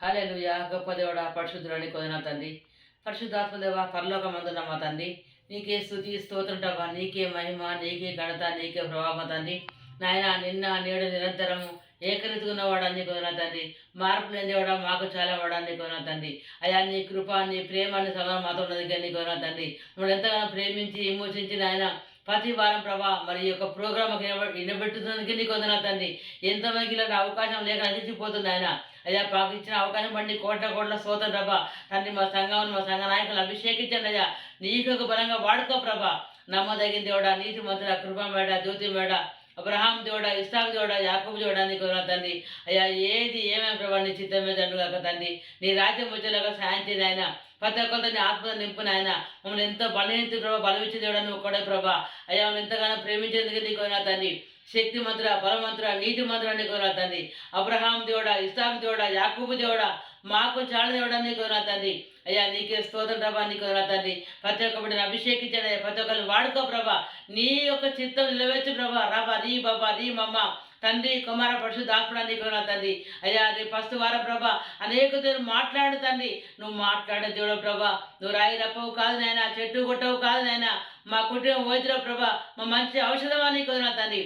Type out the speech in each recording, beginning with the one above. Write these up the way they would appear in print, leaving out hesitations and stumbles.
హల్లెలూయా! గొప్ప దేవుడా, పరిశుద్ధుడని కొదిన తండ్రి, పరిశుద్ధాత్మ దేవ, పరలోకమందున్న మా తండ్రి, నీకే స్తుతి స్తోత్రం ప్రభా, నీకే మహిమ, నీకే ఘనత, నీకే ప్రభావం తండ్రి. నాయన నిన్న నేడు నిరంతరము ఏకరీతిగా ఉన్నవాడాన్ని కొదిన తండ్రి, మార్పు లేని దేవుడా, మాకు చాలా వాడాన్ని కొదిన తండ్రి. అయా నీ కృప, నీ ప్రేమ, నీ సమానం మాతో ఉన్నది కానీ కొదిన తండ్రి. నువ్వు ఎంతగానో ప్రేమించి విమోచించి నాయన ప్రతి వారం ప్రభా మరి ఈ యొక్క ప్రోగ్రామ్ వినబెట్టుతున్నందుకు నీకు వందనా తండ్రి. ఎంతమందికి ఇలాంటి అవకాశం లేక నశించిపోతుంది ఆయన. అయ్యా మాకు ఇచ్చిన అవకాశం బట్టి కోట్ల కోట్ల స్తోత్రం ప్రభా. తండ్రి మా సంఘం మా సంఘ నాయకులు అభిషేకించండి అయ్యా. నీకు ఒక బలంగా వాడుకో ప్రభా. నమ్మదగిన దేవుడా, నీతి మంత్రుల కృప మేడ, జ్యోతి మేడ, అబ్రహాం దేవుడా, ఇస్సాకు దేవుడా, యాకోబు దేవుడా నీకు తండ్రి. అయ్యా ఏది ఏమేమి ప్రభా నీ చిత్తం మీద తండ్రిగాక తండ్రి. నీ రాజ్యం వచ్చేలాగా సాయం చేయదు ఆయన. ప్రతి ఒక్కరితో నీ ఆత్మ నింపున ఆయన. మమ్మల్ని ఎంతో బలహీనత ప్రభావ, బలమిచ్చే దేవుడా నువ్వు ఒక్కడే ప్రభా. అయ్యా మమ్మల్ని ఎంతగానో ప్రేమించేందుకు నీకు నా తండ్రి. శక్తి మంత్ర, బలమంత్ర, నీతి మంత్ర నీకు నా తండ్రి. అబ్రహాం దేవుడా, ఇస్సాకు దేవుడా, యాకోబు దేవుడా, మాకు చాలా దేవుడా నీకు నా తండ్రి. అయ్యా నీకే స్తోత్రం ప్రభా, నీకు నా తండ్రి. ప్రతి ఒక్క బిడ్డను అభిషేకించాడు అయ్యా. ప్రతి ఒక్కరిని వాడుకో ప్రభా. నీ యొక్క చిత్తం నిలవేర్చు ప్రభా. రాబా రీ బాబా రీ మమ్మ తండ్రి కుమార పరిశుద్ధాత్ముడా నీకు నా తండ్రి. అయ్యా అది ఫస్ట్ వారం ప్రభా అనేక మాట్లాడు తండ్రి. నువ్వు మాట్లాడే దేవుడు ప్రభా. నువ్వు రాయి రప్పవు కాదు నాయన, చెట్టు కొట్టవు కాదు నాయన. మా కుటుంబం వైద్యుల ప్రభా, మా మంచి ఔషధమా నీకు నా తండ్రి.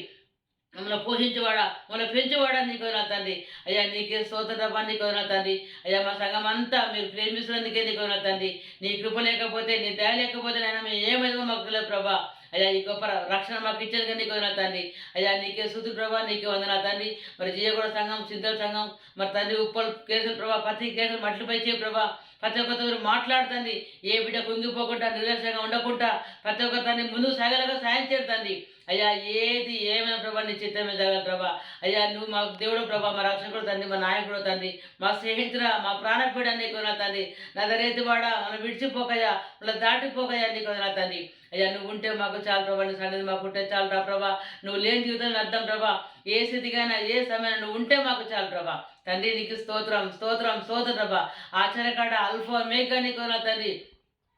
మమ్మల్ని పోషించేవాడా, మమ్మల్ని పెంచేవాడా నీకు నా తండ్రి. అయ్యా నీకే స్తోత్రమా నీకు నా తండ్రి. అయ్యా మా సంఘం అంతా మీరు ప్రేమిస్తున్నందుకే నీకు నా తండ్రి. నీ కృప లేకపోతే, నీ దయ లేకపోతే నాయన మేము ఏమైనా మాకు లేదు ప్రభా. అయ్యా ఈ గొప్ప రక్షణ మాకు ఇచ్చేది కానీ నీకు నా తండ్రి. అయ్యా నీకే స్తుతి ప్రభా, నీకే వందనా తండ్రి. మరి జీయగూడ సంఘం, చింతల సంఘం, మరి తండ్రి ఉప్పల్ కేసులు ప్రభా, ప్రతి కేసులు మట్టిపై చేయ ప్రభా. ప్రతి ఒక్కరు మాట్లాడుతండి. ఏ బిడ్డ కుంగిపోకుండా, నిర్లక్ష్యంగా ఉండకుండా ప్రతి ఒక్క తండ్రి ముందుకు సాగలేక సాయం చేయండి. అయ్యా ఏది ఏమైనా ప్రభా నీ చిత్తమే జరగాలి ప్రభా. అయ్యా నువ్వు మా దేవుడు ప్రభా, మా రక్షకుడు తండ్రి, మా నాయకుడు తండ్రి, మా స్నేహితురా, మా ప్రాణపీడ నీకు నా తండ్రి. నా దరేతి వాడ మనం విడిచిపోకయ్యా, మళ్ళీ దాటిపోకయ్యా నీకు నా తండ్రి. అయ్యా నువ్వు ఉంటే మాకు చాలు ప్రభా, నీ సన్నిధి మాకు ఉంటే చాలు రా ప్రభా. నువ్వు లేని జీవితం అర్థం ప్రభా. ఏ స్థితికైనా ఏ సమయంలో నువ్వు ఉంటే మాకు చాలు ప్రభా. తండ్రి నీకు స్తోత్రం స్తోత్రం స్తోత్రం ప్రభా. ఆశ్చర్యకాడ అల్ఫా మేఘా నీకు నా తండ్రి.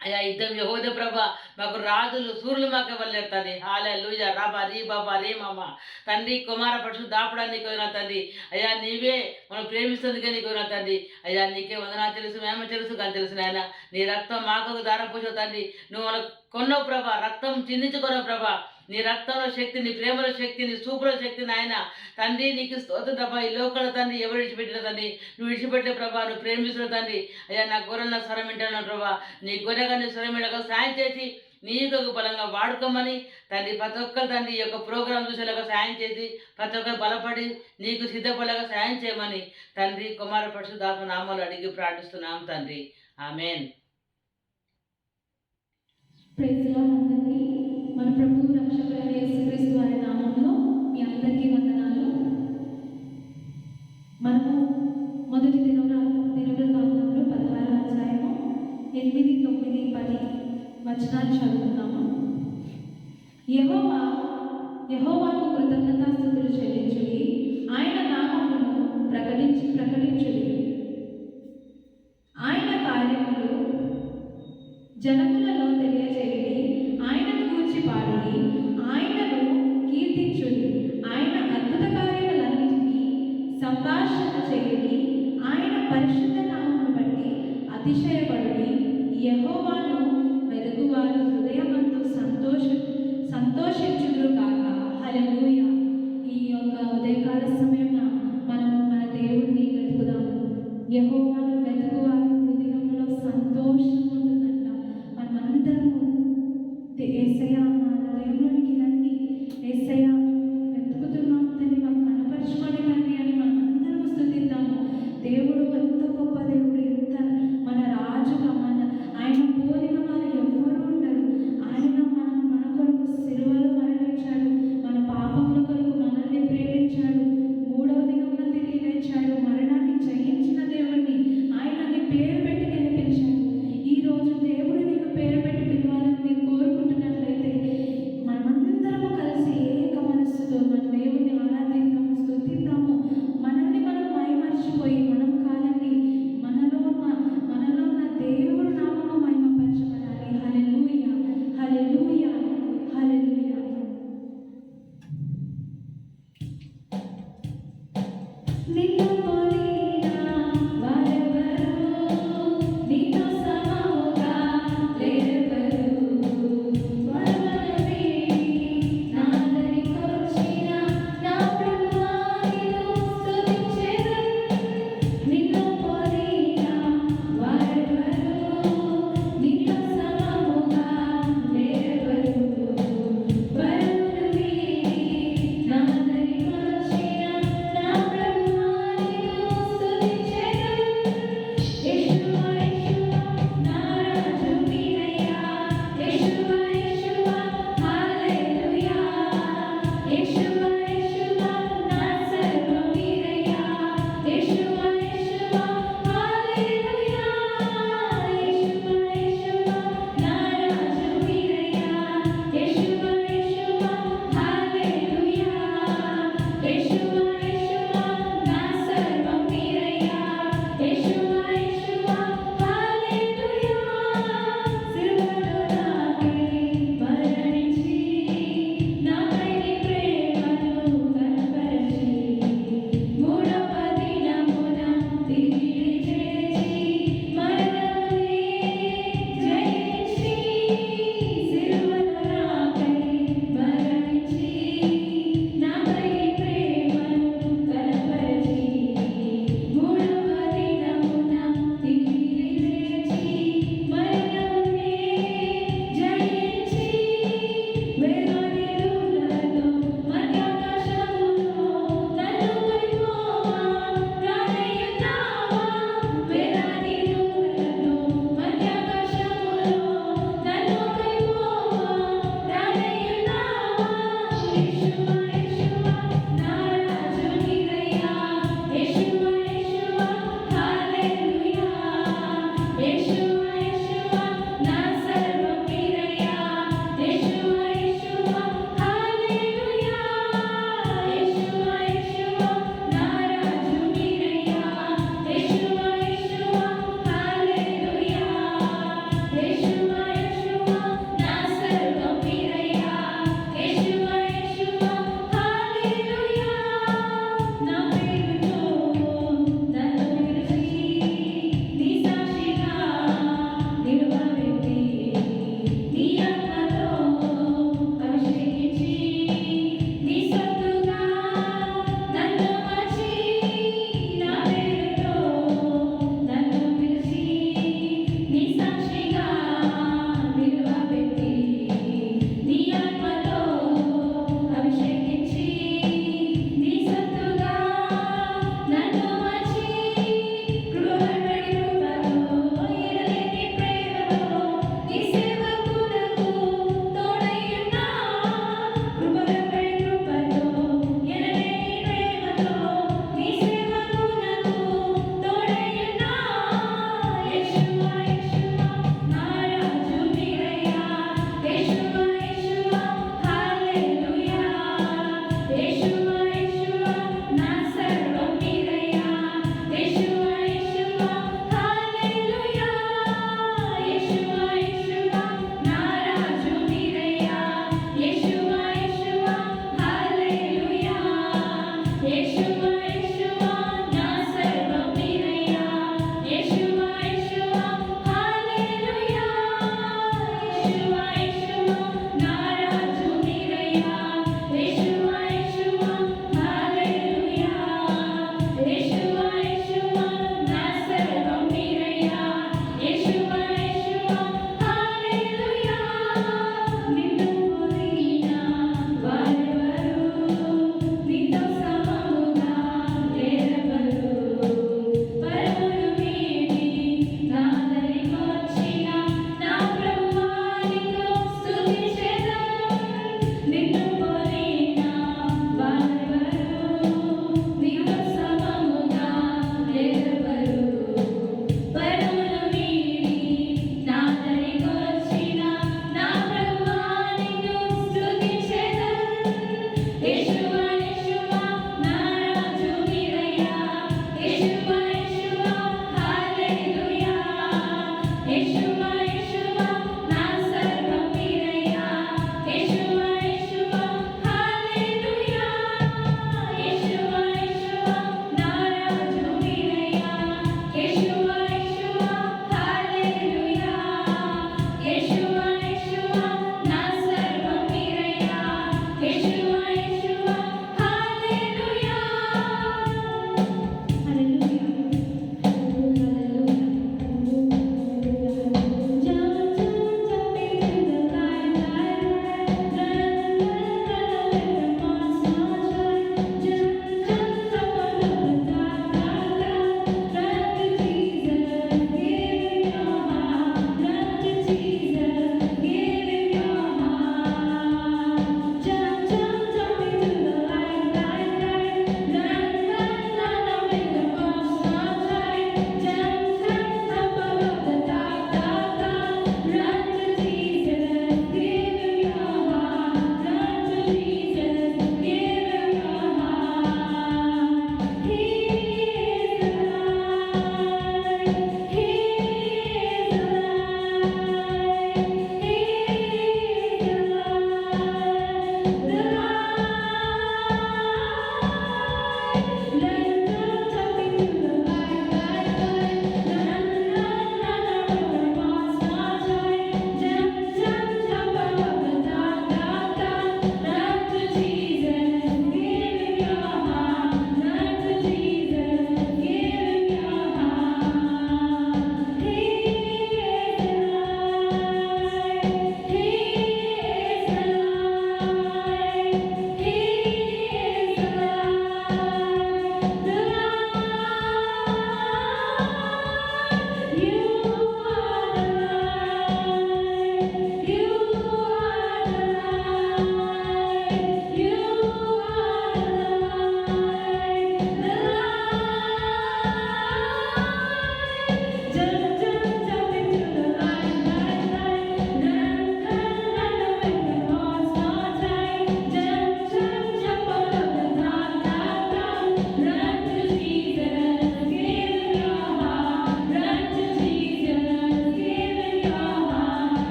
అయ్యా యుద్ధం యెహోవా ప్రభా. మాకు రాజులు సూర్యులు మాకు ఇవ్వలేరు తండ్రి. హల్లెలూయా రాబా రీ బాబా రే మామ తండ్రి కుమార పరిశుద్ధాత్ముడా నీకు నా తండ్రి. అయ్యా నీవే మనం ప్రేమిస్తుందిగా నీకు నా తండ్రి. అయ్యా నీకే వందనా తెలుసు, మేము తెలుసు కానీ తెలుసు నాయన. నీ రక్తం మాకు దారం పోసావు తండ్రి. నువ్వు మనకు కొన్నావు ప్రభా, రక్తం చిందించుకున్నావు ప్రభా. నీ రక్తంలో శక్తి, నీ ప్రేమలో శక్తి, నీ సూపులో శక్తి నాయన. తండ్రి నీకు స్తోత్రం ప్రభా. ఈ లోకల తండ్రి ఎవరు విడిచిపెట్టిన తండ్రి, నువ్వు విడిచిపెట్టే ప్రభా, నువ్వు ప్రేమిస్తున్న తండ్రి. అయ్యా నా గొర్రెల స్వరం వింటున్నావు ప్రభా. నీ గొర్రెగా నీ స్వరం వినగా సాయం చేసి నీకు ఒక బలంగా వాడుకోమని తండ్రి. ప్రతి ఒక్కరు తండ్రి ఈ యొక్క ప్రోగ్రాం చూసేలాగా సాయం చేసి ప్రతి ఒక్కరు బలపడి నీకు సిద్ధపడేలాగా సాయం చేయమని తండ్రి కుమార పరిశుద్ధాత్మ నామాలు అడిగి ప్రార్థిస్తున్నాం తండ్రి. ఆమెన్. మన ప్రభు రక్షకుడైన యేసుక్రీస్తు వారి నామంలో మీ అందరికీ వందనాలు. మనము మొదటి దినవృత్తాంతంలో 16వ అధ్యాయము 8, 9, 10 వచనాలు చదువుకున్నాము. యెహోవాకు కృతజ్ఞతాస్తుతులు చెల్లించుడి, ఆయన నామమును ప్రకటించుడి. ఆయన కార్యములు జనములలో తెలియజేయుడి, ఆయనను గూర్చి పాడుడి, ఆయనను కీర్తించుడి, ఆయన అద్భుత కార్యములన్నిటినీ సంభాషణ చేయుడి, ఆయన పరిశుద్ధ నామమును బట్టి అతిశయపడుడి. యెహోవాను వెదుకువారు హృదయమందు సంతోషించుదురు కాక. హల్లెలూయా. ఈ యొక్క ఉదయకాల సమయం మనం మన దేవుడిని వెతుకుదాము. యెహోవాను వెతుకువారు హృదయంలో సంతోషం ఉంటుందంట. మనమందరము యేసయ్యా మా హృదయంలోనికి రండి, యేసయ్యా వెతుకుతున్నాం తండ్రి, మాకు కనపరచుకోండి తండ్రి అని మనం అందరము స్తుతిద్దాము. దేవుడు ఎంత గొప్ప దేవుడు, ఎంత మన రాజుగా ఆయన పోలిన వారు ఎవ్వరూ ఉండరు. ఆయన మన కొరకు సిలువలో మరణించాడు, మన పాపముల కొరకు మనల్ని ప్రేమించాడు, 3వ దినమున తిరిగి లేచాడు. మరణాన్ని జయించిన దేవుడిని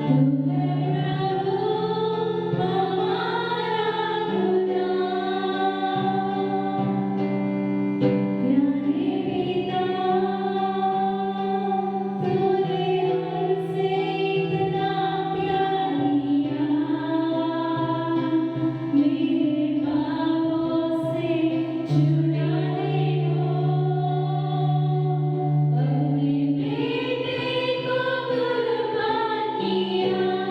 अपने बेटे को कुर्बान किया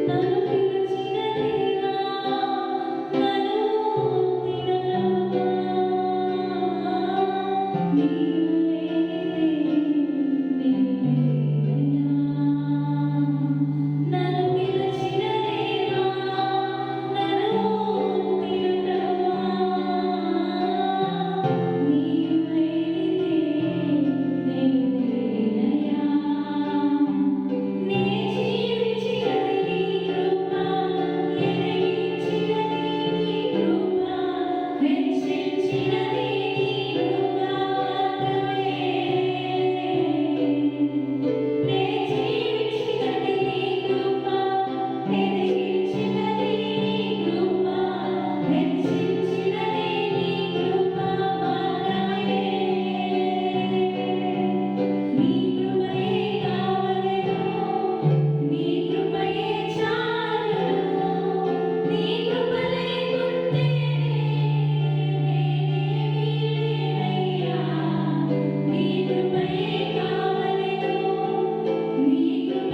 నన్ను పిలిచిన దేవా నన్ను ముట్టిన ప్రభువా నీవు లేనిదే నేను లేనయ్యా నన్ను పిలిచిన దేవా నన్ను ముట్టిన ప్రభువా నీవు లేనిదే నేను లేనయ్యా నే జీవించినది నీ కృప ఎదిగించినది నీ కృప హెచ్చించినది నీ కృప మాత్రమే నే జీవించినది నీ కృప ఎదిగించినది నీ కృప హెచ్చించినది నీ కృప మాత్రమే నీ కృపయే కావలెను నీ కృపయే చాలును నీ కృప లేకుంటే నేనేమీ లేనయ్యా నీ కృపయే కావలెను నీ కృపయే చాలును నీ కృప లేకుంటే నేనేమీ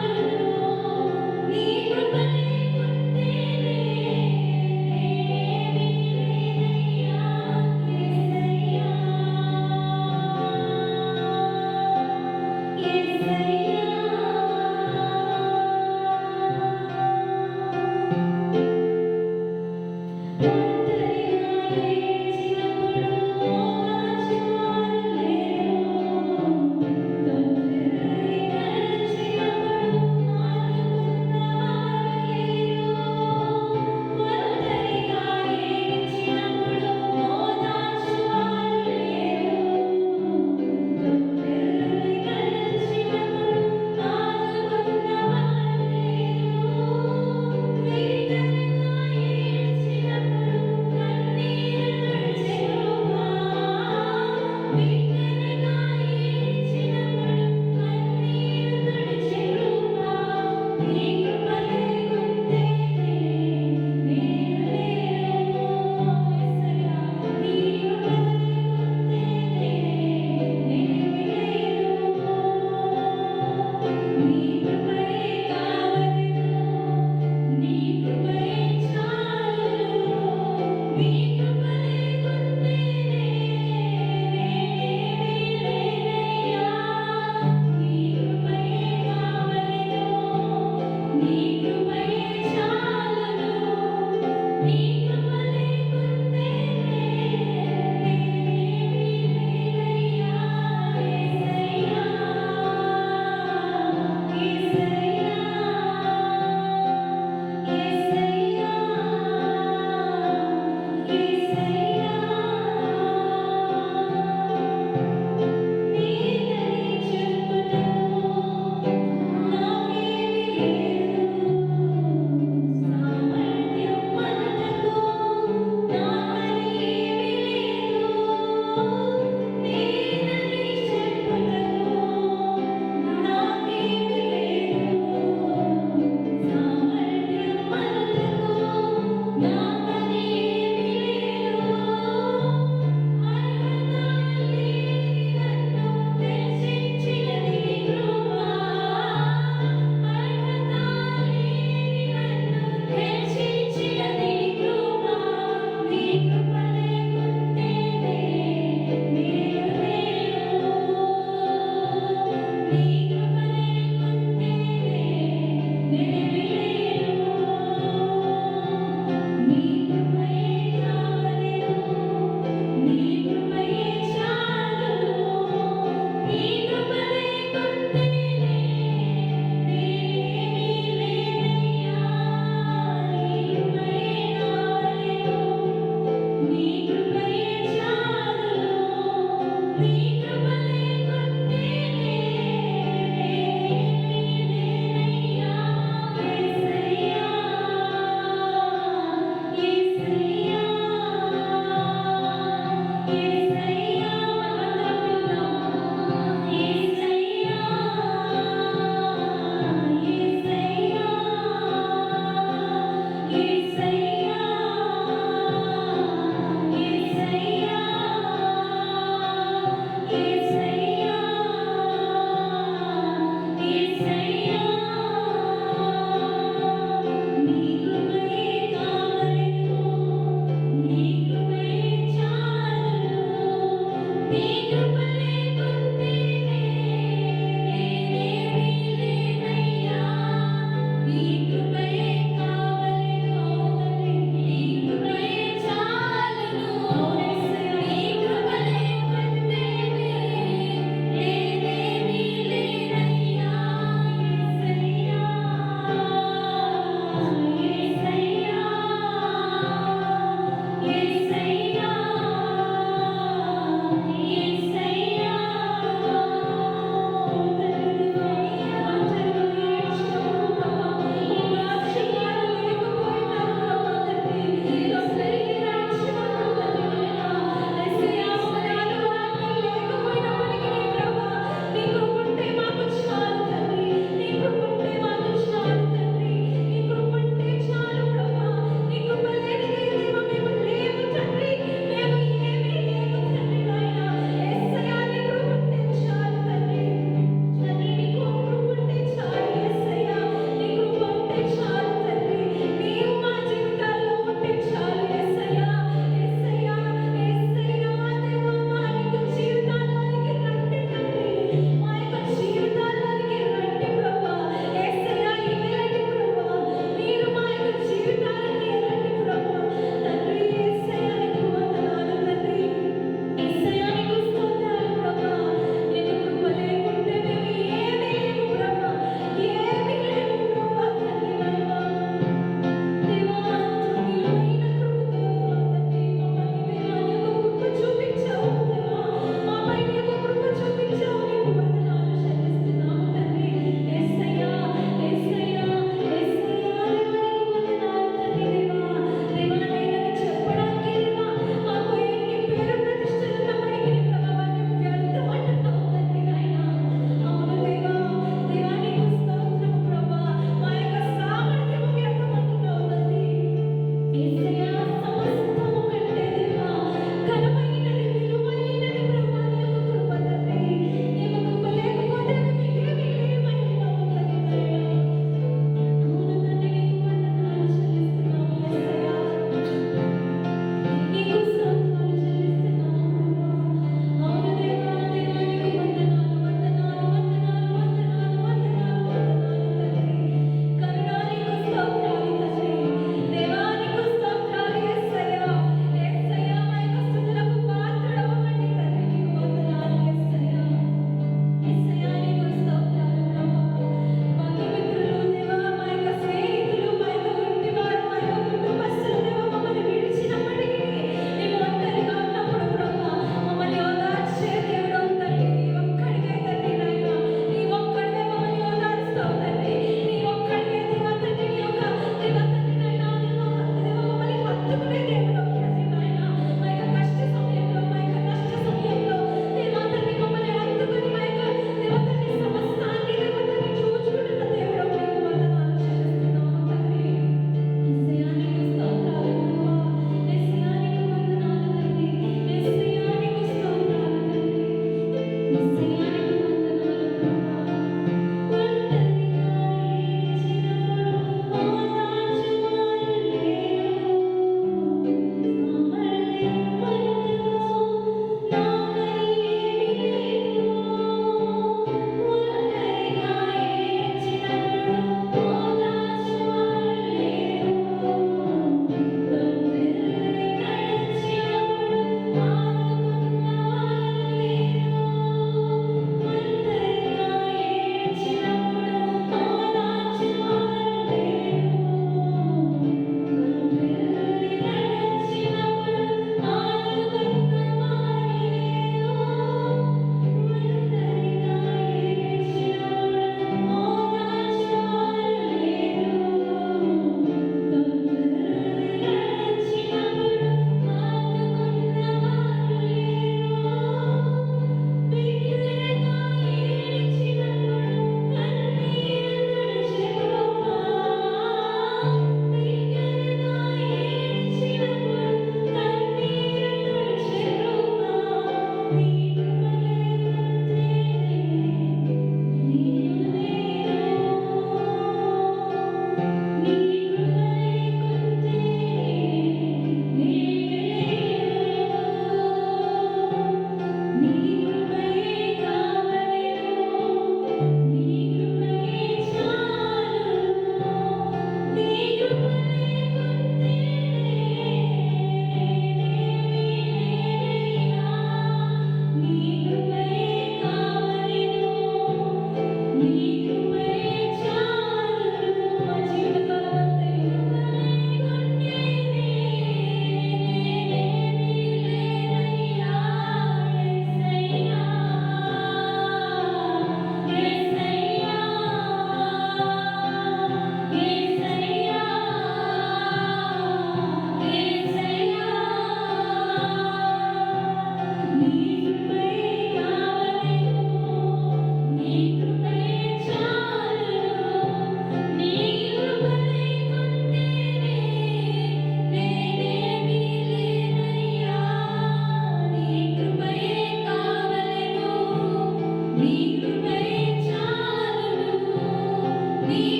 లేనయ్యా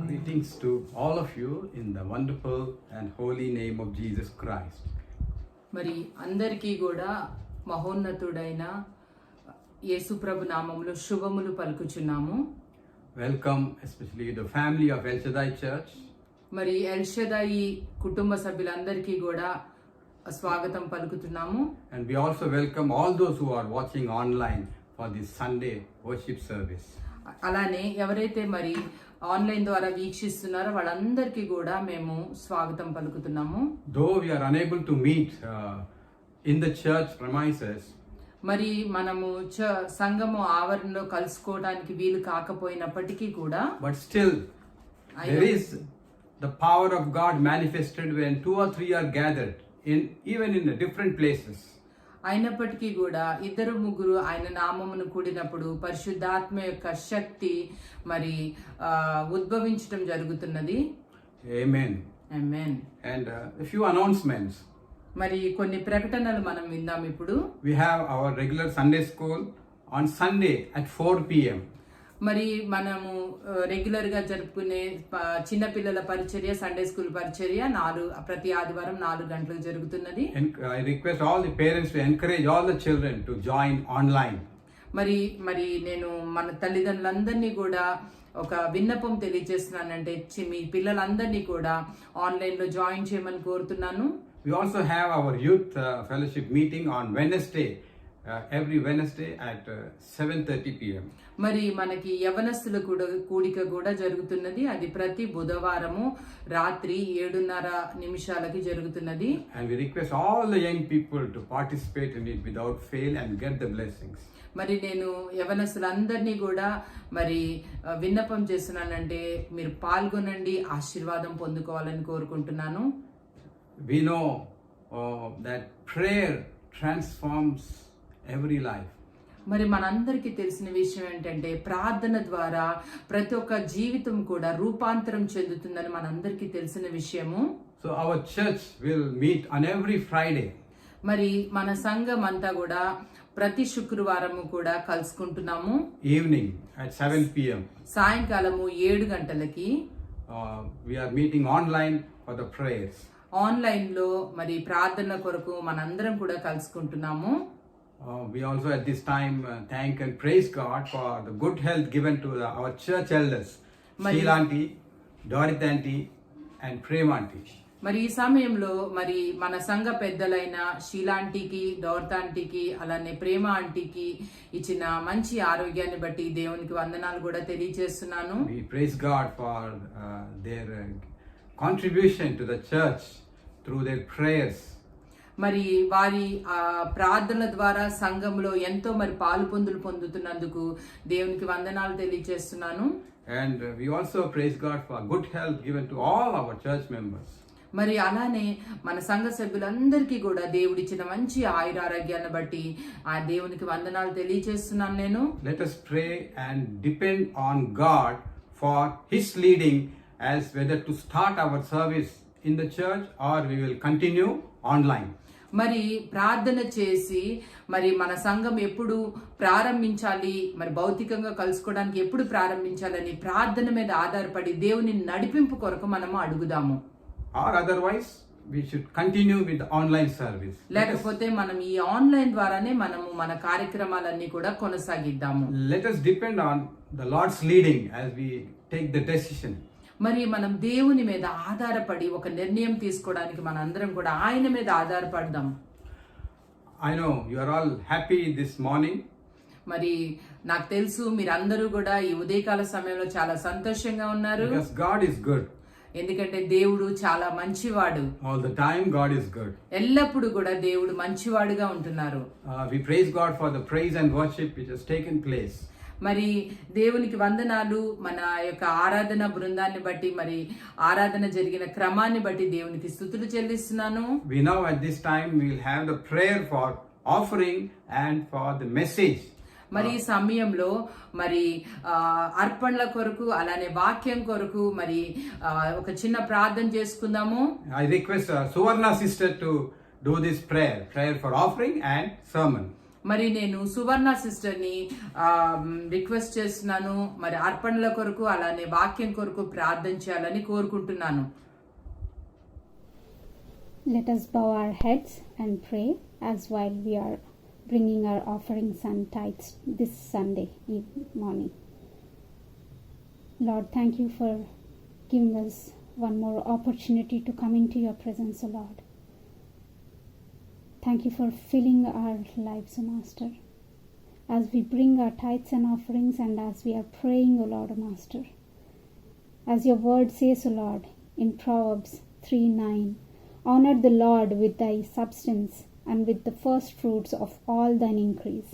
Greetings to all of you in the wonderful and holy name of Jesus Christ. మరి అందరికీ కూడా మహోన్నతుడైన యేసుప్రభు నామములో శుభములు పలుకుచున్నాము. Welcome especially the family of El Shaddai Church. మరి ఎల్ షదాయి కుటుంబ సభ్యులందరికీ కూడా స్వాగతం పలుకుతున్నాము. And we also welcome all those who are watching online for this Sunday worship service. అలానే ఎవరైతే మరి ఆన్లైన్ ద్వారా వీక్షిస్తున్నారో వాళ్ళందరికీ కూడా మేము స్వాగతం పలుకుతున్నాము. Though we are unable to meet in the church premises, మరి మనము సంఘము ఆవరణలో కలుసుకోవడానికి వీలు కాకపోయినప్పటికీ కూడా but still there is the power of God manifested when 2 or 3 are gathered even in different places. అయినప్పటికీ కూడా 2-3 ఆయన నామమును కూడినప్పుడు పరిశుద్ధాత్మ యొక్క శక్తి మరి ఉద్భవించడం జరుగుతున్నది. Amen. Amen. And a few announcements. మరి కొన్ని ప్రకటనలు మనం విందాం ఇప్పుడు. We have our regular Sunday school on Sunday at 4 p.m. మరి మనము రెగ్యులర్ గా జరుపుకునే చిన్నపిల్లల పరిచర్య సండే స్కూల్ పరిచర్య ప్రతి ఆదివారం 4 గంటలకు జరుగుతున్నది. I request all the parents to encourage all the children to join online. మరి నేను మన తల్లిదండ్రులందరినీ కూడా ఒక విన్నపం తెలియజేస్తున్నానంటే మీ పిల్లలందరినీ కూడా ఆన్లైన్లో జాయిన్ చేయమని కోరుతున్నాను. We also have our youth fellowship meeting on Wednesday, every Wednesday at 7:30 p.m. మరి మనకి యవనస్తుల కూడిక కూడా జరుగుతున్నది. అది ప్రతి బుధవారము రాత్రి 7:30 జరుగుతున్నది. And we request all the young people to participate in it without fail and get the blessings. మరి నేను యవనస్తులందరినీ కూడా మరి విన్నపం చేస్తున్నానంటే మీరు పాల్గొనండి, ఆశీర్వాదం పొందుకోవాలని కోరుకుంటున్నాను. We know that prayer transforms every life. మరి మనందరికీ తెలిసిన విషయం ఏంటంటే ప్రార్థన ద్వారా ప్రతి ఒక్క జీవితం కూడా రూపాంతరం చెందుతుందని మనందరికీ తెలిసిన విషయము. So our church will meet on every Friday. మరి మన సంఘం అంతా కూడా ప్రతి శుక్రవారము కూడా కలుసుకుంటున్నాము. Evening at 7 p.m. సాయంకాలము 7 గంటలకి we are meeting online for the prayers. ఆన్లైన్లో మరి ప్రార్థన కొరకు మనందరం కూడా కలుసుకుంటున్నాము. We also at this time thank and praise God for the good health given to our church elders, Sheila aunty, Dorothy aunty and Prem aunty. మరి ఈ సమయంలో మరి మన సంఘ పెద్దలైన షీలాంటీకి, డోర్తాంటీకి, అలానే ప్రేమ ఆంటీకి ఇచ్చిన మంచి ఆరోగ్యాన్ని బట్టి దేవునికి వందనాలు కూడా తెలియజేస్తున్నాను. We praise God for their contribution to the church through their prayers. మరి వారి ప్రార్థనల ద్వారా సంఘంలో ఎంతో మరి పాలు పొందుతున్నందుకు దేవునికి వందనాలు తెలియజేస్తున్నాను. And we also praise God for good health given to all our church members. మరి అలానే మన సంఘ సభ్యులందరికీ కూడా దేవుడిచ్చిన మంచి ఆయురారోగ్యాన్ని బట్టి ఆ దేవునికి వందనాలు తెలియజేస్తున్నాను నేను. Let us pray and depend on God for His leading as whether to start our service in the church or we will continue online. మరి ప్రార్థన చేసి మరి మన సంఘం ఎప్పుడు ప్రారంభించాలి, మరి భౌతికంగా కలుసుకోవడానికి ఎప్పుడు ప్రారంభించాలని ప్రార్థన మీద ఆధారపడి దేవుని నడిపింపు కొరకు మనము అడుగుదాము. Or otherwise we should continue with the online service. లేకపోతే మనం ఈ ఆన్లైన్ ద్వారానే మనము మన కార్యక్రమాలన్నీ కూడా కొనసాగిద్దాము. Let us depend on the Lord's leading as we take the decision. మరి మనం దేవుని మీద ఆధారపడి ఒక నిర్ణయం తీసుకోవడానికి మనందరం కూడా ఆయన మీద ఆధారపడదాం. I know you are all happy this morning. మరి నాకు తెలుసు మీరందరూ కూడా ఈ ఉదయకాల సమయంలో చాలా సంతోషంగా ఉన్నారు. Because God is good. ఎందుకంటే దేవుడు చాలా మంచివాడు. All the time God is good. ఎల్లప్పుడూ కూడా దేవుడు మంచివాడుగా ఉంటున్నారు. We praise God for the praise and worship which has taken place. మరి దేవునికి వందనాలు మన యొక్క ఆరాధన బృందాన్ని బట్టి, మరి ఆరాధన జరిగిన క్రమాన్ని బట్టి దేవునికి స్తుతులు చెల్లిస్తున్నాను. We now at this time we will have the prayer for offering and for the message. మరి ఈ సమయంలో మరి అర్పణల కొరకు అలానే వాక్యం కొరకు మరి ఒక చిన్న ప్రార్థన చేసుకుందాము. I request Suvarna sister to do this prayer for offering and sermon. మరి నేను సువర్ణ సిస్టర్ని రిక్వెస్ట్ చేస్తున్నాను, మరి అర్పణల కొరకు అలానే వాక్యం కొరకు ప్రార్థన చేయాలని కోరుకుంటున్నాను. Let us bow our heads and pray as while we are bringing our offerings and tithes this Sunday morning. Lord, thank you for giving us one more opportunity to come into your presence, O Lord. Thank you for filling our lives, O Master, as we bring our tithes and offerings and as we are praying, O Lord, O Master. As your word says, O Lord, in Proverbs 3:9, honor the Lord with thy substance and with the first fruits of all thine increase.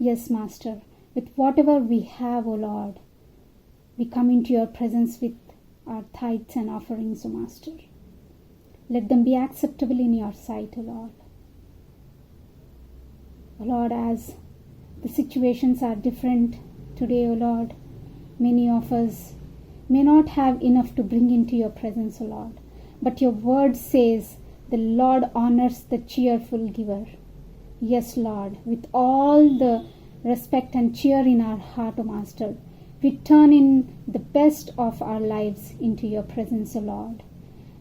Yes, Master, with whatever we have, O Lord, we come into your presence with our tithes and offerings, O Master. Let them be acceptable in your sight, O Lord. O Lord, as the situations are different today, O Lord, many of us may not have enough to bring into your presence, O Lord. But your word says, the Lord honors the cheerful giver. Yes, Lord, with all the respect and cheer in our heart, O Master, we turn in the best of our lives into your presence, O Lord.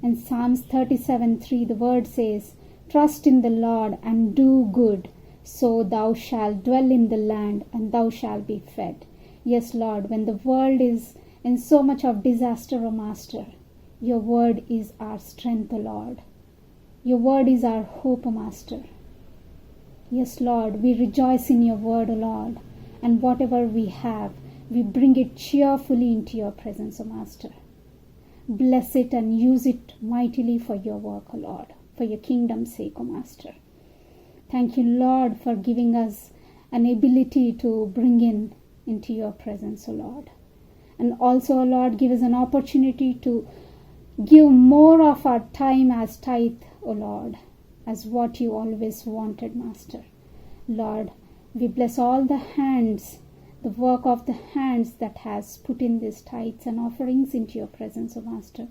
In Psalms 37:3, the word says, trust in the Lord and do good, so thou shalt dwell in the land and thou shalt be fed. Yes, Lord, when the world is in so much of disaster, O Master. Your word is our strength, O Lord. Your word is our hope, O Master. Yes, Lord, we rejoice in your word, O Lord, and whatever we have, we bring it cheerfully into your presence, O Master. Bless it and use it mightily for your work, O Lord, for your kingdom's sake, O Master. Thank you, Lord, for giving us an ability to bring into your presence, O Lord. And also, O Lord, give us an opportunity to give more of our time as tithe, O Lord, as what you always wanted, Master. Lord, we bless all the hands, the work of the hands that has put in these tithes and offerings into your presence, O Master.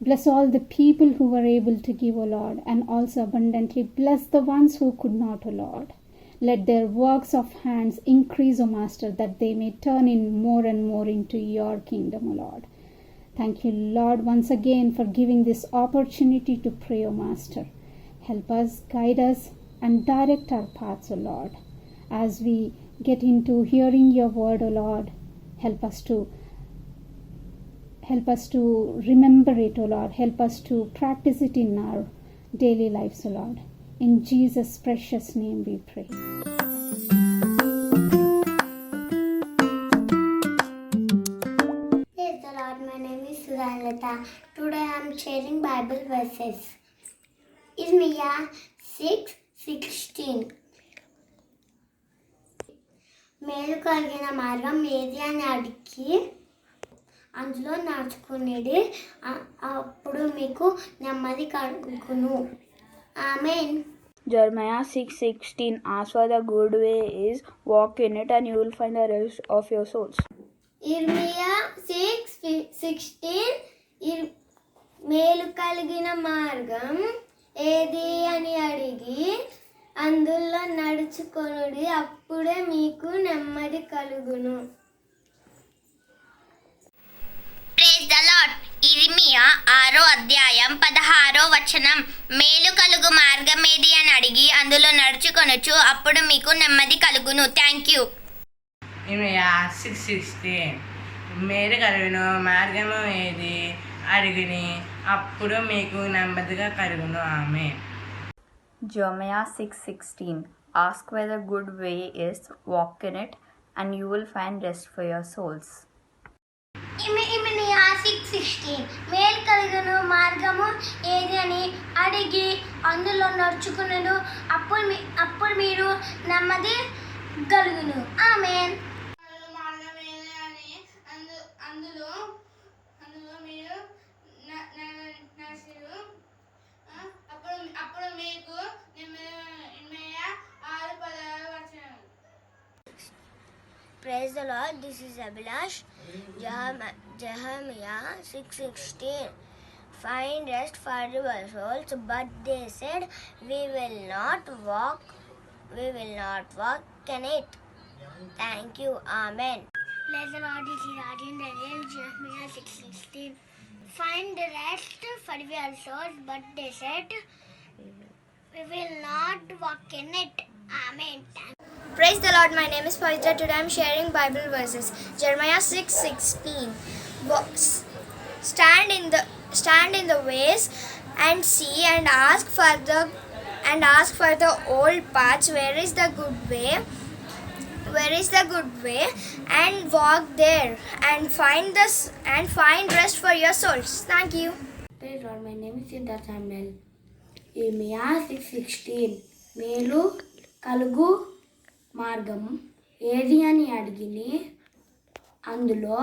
Bless all the people who were able to give, O Lord, and also abundantly bless the ones who could not, O Lord. Let their works of hands increase, O Master, that they may turn in more and more into your kingdom, O Lord. Thank you, Lord, once again for giving this opportunity to pray, O Master. Help us, guide us, and direct our paths, O Lord. As we get into hearing your word, O Lord, help us to remember it, O Lord. Help us to practice it in our daily lives, O Lord. In Jesus' precious name we pray. Praise the Lord, my name is Sudanlata. Today I am sharing Bible verses. Irmiah 6:16. మేలు కలిగిన మార్గం ఏది అని అడిగి అందులో నడుచుకునేది అప్పుడు మీకు నెమ్మది కలుగును. ఆమేన్. Jeremiah 6:16. As for the good way is, walk in it, and you will find the rest of your souls. ఇర్మియా 6:16 మేలు కలిగిన మార్గం ఏది అని అడిగి అందులో నడుచుకొనుడి అప్పుడే మీకు నెమ్మది కలుగును. Praise the Lord. ఇర్మియా 6వ అధ్యాయం 16వ వచనం. మేలు కలుగు మార్గం ఏది అని అడిగి అందులో నడుచుకొనొచ్చు అప్పుడు మీకు నెమ్మది కలుగును. Thank you. ఇర్మియా 6:16. మేలు కలిగిన మార్గము ఏది అడిగిని అప్పుడు మీకు నెమ్మదిగా కలుగును. ఆమె. Jeremiah 6:16. Ask where the good way is, walk in it, and you will find rest for your souls. ఇర్మియా 6:16 మేలు కలిగిన మార్గము ఏది అని అడిగి అందులో నడుచుకును అప్పుడు మీరు నెమ్మది కలుగును. ఆమేన్. మార్గం ఏది అని అందులో మీరు నడుచురు అప్పుడు మీకు ఇర్మియా 6:16 వచనం. Praise the Lord. This is Abhilash. Jeremiah 6:16. Find rest for your souls, but they said, we will not walk in it. Thank you. Amen. Praise the Lord. This is Arjun Daniel. Jeremiah 6:16. Find rest for your souls, but they said, we will not walk in it. Amen. Praise the Lord. My name is Pavitra. Today I am sharing Bible verses. Jeremiah 6:16. Stand in the ways and see and ask for the old paths. Where is the good way? And walk there and find rest for your souls. Thank you. Praise the Lord. My name is Siddharth Samuel. Jeremiah 6:16. మేలు కలుగు మార్గం ఏది అని అడిగిని అందులో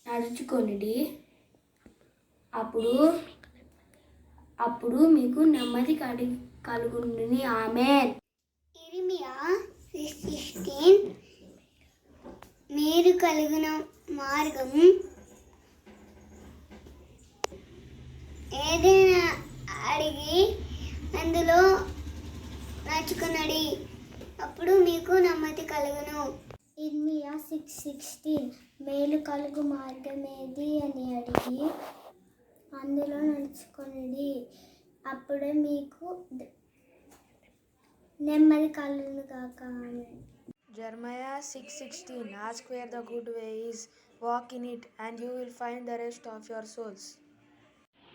నడుచుకొనిడి అప్పుడు మీకు నెమ్మది కలుగును. ఆమేన్. ఇర్మియా 6:16 మేలు కలిగిన మార్గం ఏదైనా అడిగి అందులో నడుచుకున్నది అప్పుడు మీకు నెమ్మది కలుగును. ఇర్మియా 6:16 మేలు కలుగు మార్గం ఏది అని అడిగి అందులో నడుచుకున్నది అప్పుడే మీకు నెమ్మది కలుగును కాక. Jeremiah 6:16. Ask where the good way is, walk in it, and you will find the rest of your souls.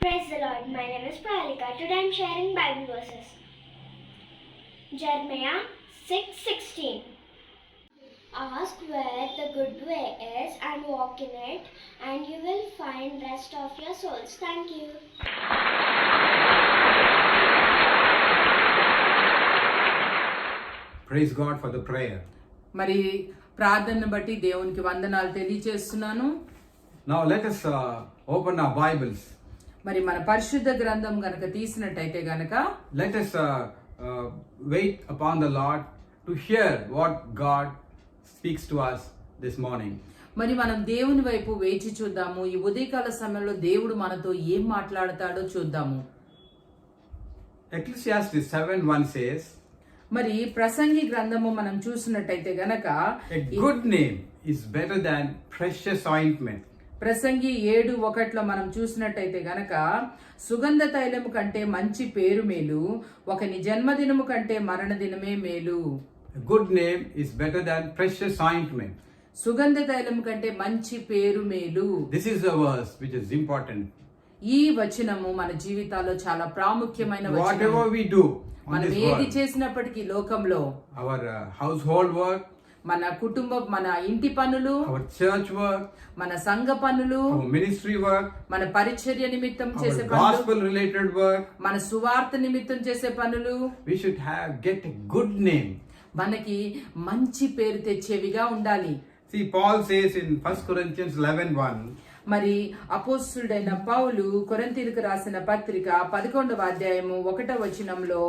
Praise the Lord. My name is Prahalika. Today I am sharing Bible verses. Jeremiah 6:16. Ask where the good way is and walk in it, and you will find rest of your souls. Thank you. Praise God for the prayer. మరి ప్రార్థనను బట్టి దేవునికి వందనాలు తెలియజేస్తున్నాను. Now let us open our Bibles. మరి మన పరిశుద్ధ గ్రంథం గనక తీసినట్టయితే గనక Let us wait upon the Lord to hear what God speaks to us this morning. మరి మనం దేవుని వైపు వేచి చూద్దాము. ఈ ఉదయకాల సమయంలో దేవుడు మనతో ఏం మాట్లాడతాడో చూద్దాము. Ecclesiastes 7:1 says, మరి ప్రసంగి గ్రంథము మనం చూసినట్టయితే గనక a good name is better than precious ointment. ప్రసంగి 7:1 మనం చూసినట్టయితే గనక సుగంధ తైలము కంటే మంచి పేరు మేలు, ఒకని జన్మదినము కంటే మరణ దినమే మేలు. A good name is better than precious ointment. సుగంధ తైలము కంటే మంచి పేరు మేలు. This is a verse which is important. ఈ వచనము మన జీవితాల్లో చాలా ప్రాముఖ్యమైన వచనం. Whatever we do on మనం this ఏది world, చేసినప్పటికీ లోకంలో our household work, మన కుటుంబ మన ఇంటి పనులు, our church work, మన సంఘ పనులు, our ministry work, మన పరిచర్య నిమిత్తం our చేసే పనులు, gospel related work, మన సువార్త నిమిత్తం చేసే పనులు we should get a good name. మనకి మంచి పేరు తెచ్చేవిగా ఉండాలి. See, Paul says in 1 Corinthians 11:1, మరి అపోస్తుడైన పౌలు కొరింథీయులకు రాసిన పత్రిక 11వ అధ్యాయము 1వ వచనంలో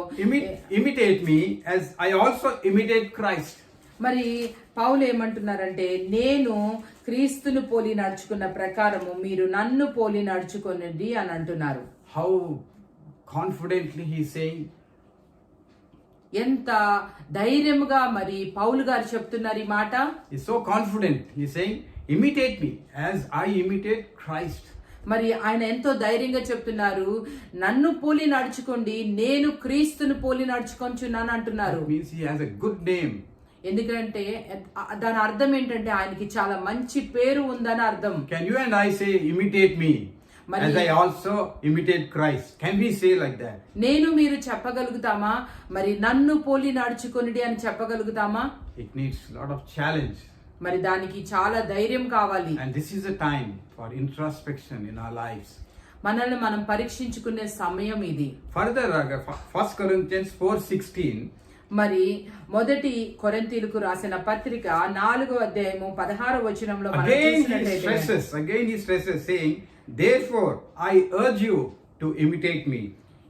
imitate me as I also imitate Christ. మరి పౌలు ఏమంటున్నారంటే, నేను క్రీస్తును పోలి నడుచుకున్న ప్రకారము మీరు నన్ను పోలి నడుచుకొనండి అని అంటున్నారు. How confidently he is saying. ఎంత ధైర్యముగా మరి పౌలు గారు చెప్తున్నారు ఈ మాట. He's so confident. He's saying, imitate me as I imitate Christ. మరి ఆయన ఎంతో ధైర్యంగా చెప్తున్నారు, నన్ను పోలి నడుచుకోండి, నేను క్రీస్తును పోలి నడుచుకొంచున్నాను అంటున్నారు. That means he has a good name. ఎందుకంటే దాని అర్థం ఏంటంటే ఆయనకి చాలా మంచి పేరు ఉందని అర్థం. Can you and I say, imitate me as I also imitate Christ? Can we say like that? నేను మీరు చెప్పగలుగుతామా? మరి నన్ను పోలి నడుచుకొనిడి అని చెప్పగలుగుతామా? It needs a lot of challenge. మరి దానికి చాలా ధైర్యం కావాలి. And this is a time for introspection in our lives. మనల్ని మనం పరీక్షించుకునే సమయం ఇది. Further, 1 Corinthians 4:16, మరి మొదటి కొరింథీయులకు రాసిన పత్రిక 4వ అధ్యాయము 16వ వచనంలో మనం చూసినట్లయితే again he stresses saying, therefore I urge you to imitate me.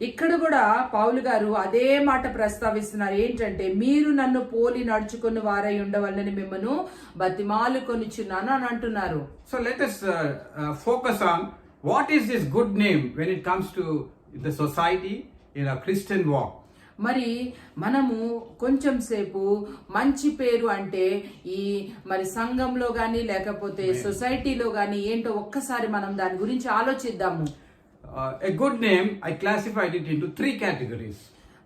ఇక్కడ కూడా పౌలు గారు అదే మాట ప్రస్తావిస్తున్నారు. ఏంటంటే, మీరు నన్ను పోలి నడుచుకుని వారై ఉండవాలని మిమ్మను బతిమాలు కొనిచున్నాను అని అంటున్నారు. So let us focus on what is this good name when it comes to the society in a Christian walk. మరి మనము కొంచెం సేపు మంచి పేరు అంటే ఈ మరి సంఘంలో గాని లేకపోతే సొసైటీలో గాని ఏంటో ఒక్కసారి మనం దాని గురించి ఆలోచిద్దాము. A good name, I classified it into 3 categories.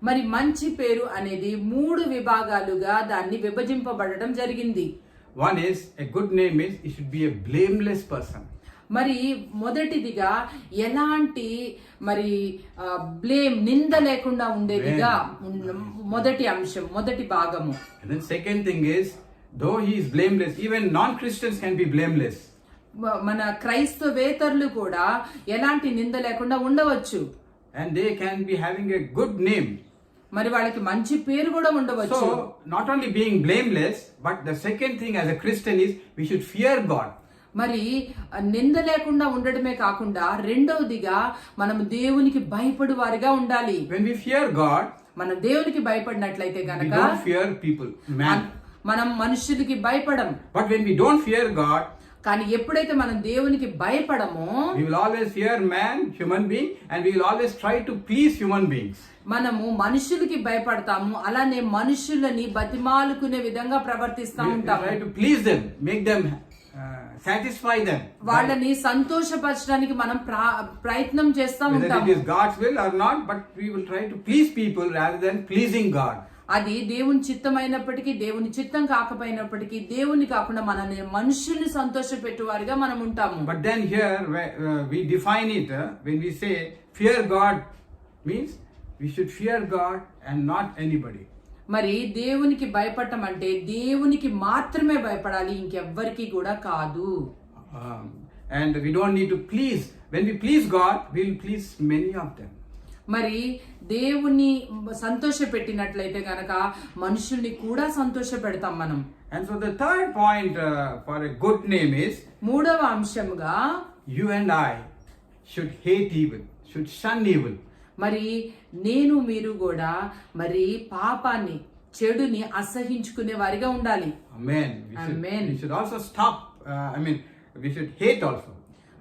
మరి మంచి పేరు అనేది 3 విభాగాలుగా దాన్ని విభజింపబడడం జరిగింది. One is, a good name is, it should be a blameless person. మరి మొదటిదిగా ఎలాంటి మరి బ్లేమ్ నింద లేకుండా ఉండేదిగా మొదటి అంశం, మొదటి భాగము. And then second thing is, though he is blameless, even non-Christians can be blameless. మన క్రైస్తవేతరులు కూడా ఎలాంటి నింద లేకుండా ఉండవచ్చు. And they can be having a good name. మరి వాళ్ళకి మంచి పేరు కూడా ఉండవచ్చు. So, not only being blameless, but the second thing as a Christian is, we should fear God. మరి నింద లేకుండా ఉండడమే కాకుండా రెండవదిగా మనం దేవునికి భయపడు వారిగా ఉండాలి. When we fear God, మనం దేవునికి భయపడినట్లయితే we గనక don't fear people, man. మనం మనుషులకి భయపడం. But when we don't fear God, కానీ ఎప్పుడైతే మనం దేవునికి భయపడమో, we will always fear man, human being, and we will always try to please human beings. మనము మనుషులకి భయపడతాము, అలానే మనుషులని బతిమాలుకునే విధంగా ప్రవర్తిస్తూ ఉంటాము. Try to please them, make them satisfy them. వాళ్ళని సంతోషపరచడానికి మనం ప్రయత్నం చేస్తూ Whether ఉంటాము. it is God's will or not, but we will try to please people rather than pleasing God. అది దేవుని చిత్తం అయినప్పటికీ, దేవుని చిత్తం కాకపోయినప్పటికీ, దేవుని కాకుండా మనల్ని మనుషుల్ని సంతోషపెట్టువారిగా మనం ఉంటాము. But then here we define it when we say fear God means we should fear God and not anybody. మరి దేవునికి భయపడటం అంటే దేవునికి మాత్రమే భయపడాలి, ఇంకెవ్వరికి కూడా కాదు. And we don't need to please. When we please God, we will please many of them. మరి దేవుని సంతోష పెట్టినట్లయితే గనక మనుషుల్ని కూడా సంతోష పెడతాం మనం. And so the third point for a good name is మూడవ అంశంగా you and I should hate evil, should shun evil. మరి నేను మీరు కూడా మరి పాపాన్ని, చెడుని అసహించుకునే వారిగా ఉండాలి. Amen. We should also stop. We should hate also.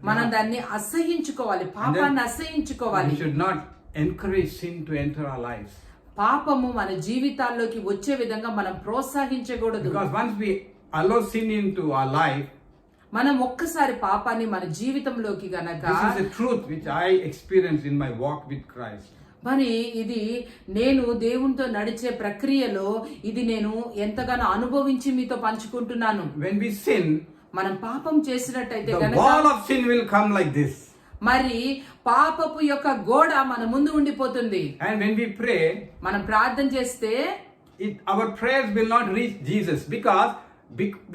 మనం దాన్ని అసహించుకోవాలి, పాపాన్ని అసహించుకోవాలి. We should not encourage sin to enter our lives. పాపము మన జీవితాల్లోకి వచ్చే విధంగా మనం ప్రోత్సహించకూడదు. Because once we allow sin into our life, మనం ఒక్కసారి పాపాన్ని మన జీవితంలోకి గనక, this is the truth which I experienced in my walk with Christ. మరి ఇది నేను దేవునితో నడిచే ప్రక్రియలో ఇది నేను ఎంతగానో అనుభవించి మీతో పంచుకుంటున్నాను. When we sin, మనం పాపం చేసినట్టయితే the గనక wall of sin will come like this. మరి పాపపు యొక్క గోడ మన ముందు ఉండిపోతుంది. And when we pray, మనం ప్రార్థన చేస్తే our prayers will not reach Jesus, because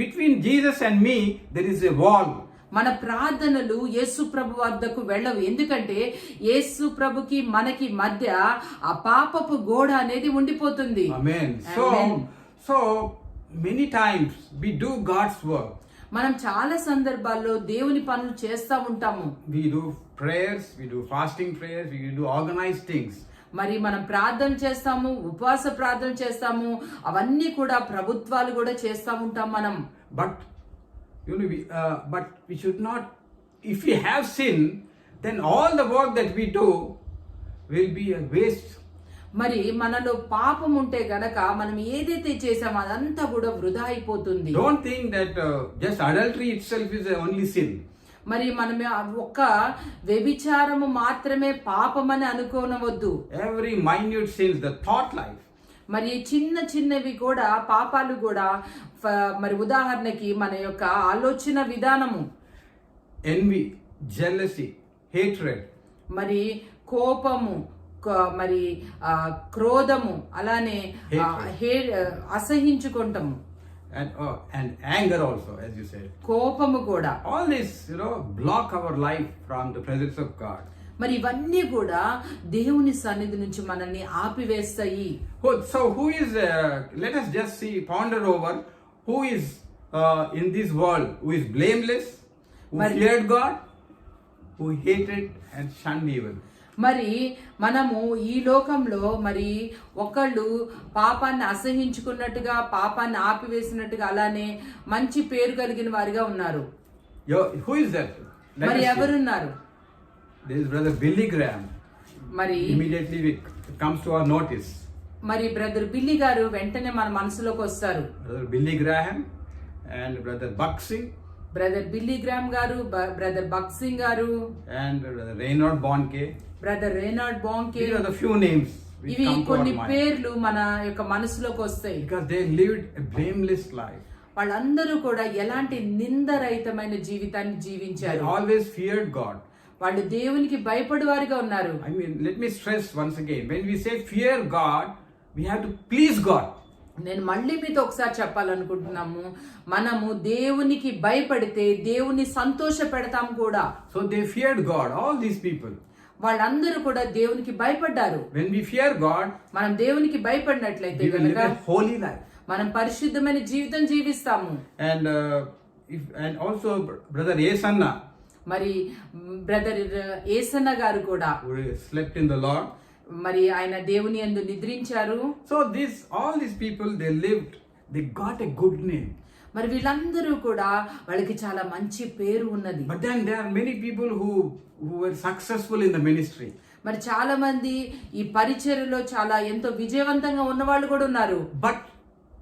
between Jesus and me there is a wall. మన ప్రార్థనలు యేసు ప్రభు వద్దకు వెళ్ళవు, ఎందుకంటే యేసు ప్రభుకి మనకి మధ్య ఆ పాపపు గోడ అనేది ఉండిపోతుంది. Amen. So many times we do God's work. మనం చాలా సందర్భాల్లో దేవుని పనులు చేస్తా ఉంటాము. We do prayers, we do fasting prayers, we do organized things. మరి మనం ప్రార్థన చేస్తాము, ఉపవాస ప్రార్థన చేస్తాము, అవన్నీ కూడా ప్రభుత్వాలు కూడా చేస్తా ఉంటాం మనం. But we should not, if we have sin, then all the work that we do will be a waste. మరి మనలో పాపం ఉంటే గనక మనం ఏదైతే చేసామో అదంతా కూడా వృధా అయిపోతుంది. Don't think that just adultery itself is the only sin. మరి మనం ఒక్క వ్యభిచారము మాత్రమే పాపమని అనుకోనవద్దు. Every minute sins, the thought life. మరి చిన్న చిన్నవి కూడా పాపాలు కూడా, మరి ఉదాహరణకి మన యొక్క ఆలోచన విధానము, envy, jealousy, hatred, మరి కోపము, మరి క్రోధము, అలానే అసహించుకుంటాము, and anger also, as you said. కోపము కూడా. All this, block our life from the presence of God. మరి ఇవన్నీ కూడా దేవుని సన్నిధి నుంచి మనల్ని ఆపివేస్తాయి. So who is, let us just ponder over who is in this world, who is blameless, who feared God, who hated and shunned evil. మరి మనము ఈ లోకంలో మరి ఒకళ్ళు పాపాన్ని అసహించుకున్నట్టుగా, పాపాన్ని ఆపివేసినట్టుగా, అలానే మంచి పేరు కలిగిన వారిగా ఉన్నారు. Who is that? మరి ఎవరున్నారు? There is Brother Billy Graham. మరి immediately it comes to our notice. మరి బ్రదర్ బిల్లీ గారు వెంటనే మన మనసులోకి వస్తారు. Brother Billy Graham and Brother Buck Singh. Brother Billy Graham గారు, బ్రదర్ బక్ సింగ్ గారు, and Brother Reinhard Bonke. Brother Reinhard Bonke. These are the few names which ఇవి come to కొన్ని our mind. పేర్లు మన యొక్క మనసులోకి వస్తాయి. Because they lived a blameless life. వాళ్ళందరూ కూడా ఎలాంటి నిందరహితమైన జీవితాన్ని They జీవించారు. always feared God. వాళ్ళు దేవునికి భయపడేవారిగా ఉన్నారు. Let me stress once again, when we say fear God, we have to please God. నేను మళ్ళీ మీతో ఒకసారి చెప్పాలనుకుంటున్నాము, మనము దేవునికి భయపడితే దేవుని సంతోష పెడతాం కూడా. So they feared God, all these people. వాళ్ళందరూ కూడా దేవునికి భయపడ్డారు. When we fear God, మనం దేవునికి భయపడినట్లయితే we will live a holy life. మనం పరిశుద్ధమైన జీవితం జీవిస్తాము. And also Brother Yesanna, మరి బ్రదర్ ఏసన్న గారు కూడా who slept in the Lord. మరి ఆయన దేవుని యందు నిద్రించారు. So all these people, they got a good name. మరి వీళ్ళందరూ కూడా వాళ్ళకి చాలా మంచి పేరు ఉన్నది. But then there are many people who were successful in the ministry. మరి చాలా మంది ఈ పరిచర్యలో చాలా ఎంతో విజయవంతంగా ఉన్న వాళ్ళు కూడా ఉన్నారు. But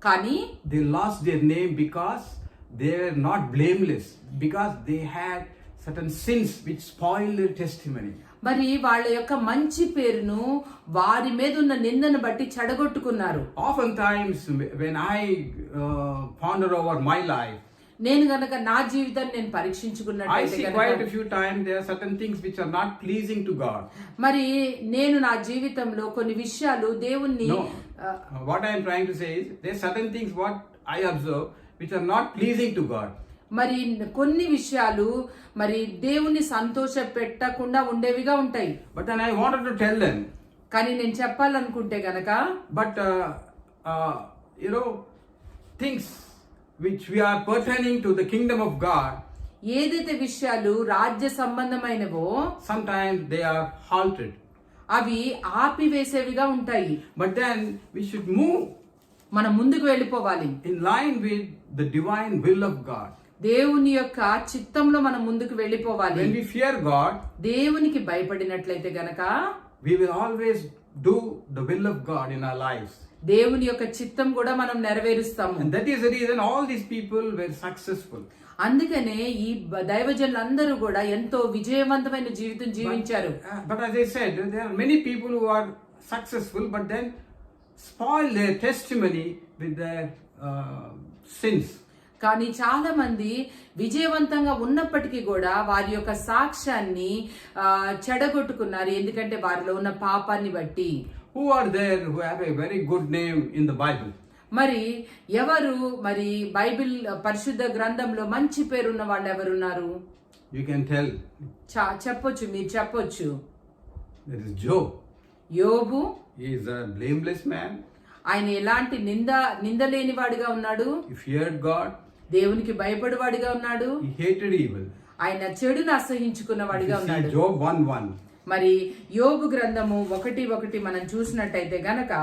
కానీ they lost their name because they were not blameless, because they had certain sins which spoil their testimony. మరి వాళ్ళ యొక్క మంచి పేరును వారి మీద ఉన్న నిందను బట్టి చెడగొట్టుకున్నారు. Oftentimes, when I ponder over my life, నేను గనక నా జీవితాన్ని నేను I పరీక్షించుకున్నట్లయితే see గనక quite a few times there are certain things which are not pleasing to God. మరి నేను నా జీవితంలో కొన్ని విషయాలు దేవుణ్ణి No, what I am trying to say is there are certain things what I observe which are not pleasing to God. మరి కొన్ని విషయాలు మరి దేవుణ్ణి సంతోష పెట్టకుండా ఉండేవిగా ఉంటాయి. But then I wanted to tell them, కానీ నేను చెప్పాలనుకుంటే గనక but things which we are pertaining to the kingdom of God, ఏదైతే విషయాలు రాజ్య సంబంధమైనవో sometimes they are halted. అవి ఆపివేసేవిగా ఉంటాయి. But then we should move మనం ముందుకు వెళ్ళిపోవాలి. in line with the divine will of God. దేవుని యొక్క చిత్తంలో మనం ముందుకు వెళ్ళిపోవాలి. When we fear God, దేవునికి భయపడినట్లయితే గనక we will always do the will of God in our lives. దేవుని యొక్క చిత్తం కూడా మనం నెరవేరుస్తాము. And that is the reason all these people were successful. అందుకనే ఈ దైవజనులందరూ కూడా ఎంతో విజయవంతమైన జీవితం జీవించారు. But as I said, there are many people who are successful but then spoil their testimony with their sins. కానీ చాలా మంది విజయవంతంగా ఉన్నప్పటికీ కూడా వారి యొక్క సాక్ష్యాన్ని చెడగొట్టుకున్నారు. ఎందుకంటే వారిలో ఉన్న పాపాన్ని బట్టి. Who are there who have a very good name in the Bible? మరి ఎవరు మరి బైబిల్ పరిశుద్ధ గ్రంథంలో మంచి పేరున్న వాళ్ళు ఎవరున్నారు? You can tell. చెప్పొచ్చు, మీరు చెప్పొచ్చు. There is Job. యోబు. He is a blameless man. ఆయన ఎలాంటి నిందలేని వాడిగా ఉన్నాడు. He feared God. దేవునికి భయపడేవాడిగా ఉన్నాడు. He hated evil. ఆయన చెడును అసహించుకున్న వాడిగా ఉన్నాడు. Job 1:1. మరి యోబు గ్రంథము 1:1 మనం చూసినట్టయితే గనక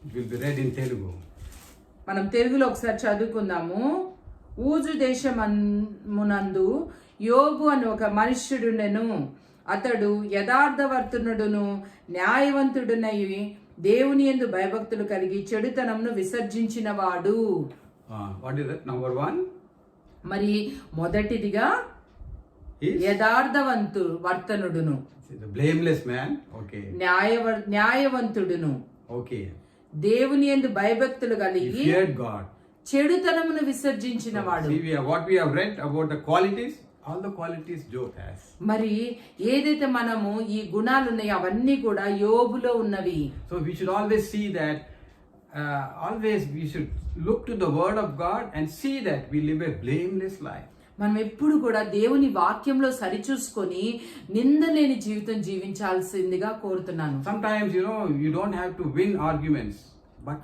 it will be read in Telugu. మనం తెలుగులో ఒకసారి చదువుకుందాము. ఊజు దేశమునందు యోబు అని ఒక మనుష్యుడుండెను. అతడు యథార్థవర్తనుడును న్యాయవంతుడునై దేవుని యందు భయభక్తులు కలిగి చెడుతనమును విసర్జించిన వాడు. What is that? Number 1. మరి మొదటిదిగా వర్తనుడును. The blameless man. Okay. న్యాయవంతుడును. Okay. దేవుని యందు భయభక్తులు కలిగి He feared God. చెడుతనమును విసర్జించిన వాడు. See, what we have read about the qualities, all the qualities Job has. మరి ఏదైతే మనము ఈ గుణాలు ఉన్నాయో అవన్నీ కూడా యోబులో ఉన్నవి. So we should always see that, always we should look to the word of God and see that we live a blameless life. మనం ఎప్పుడు కూడా దేవుని వాక్యంలో సరిచూసుకొని నిందలేని జీవితం జీవించాల్సిందిగా కోరుతున్నాను. Sometimes you don't have to win arguments, but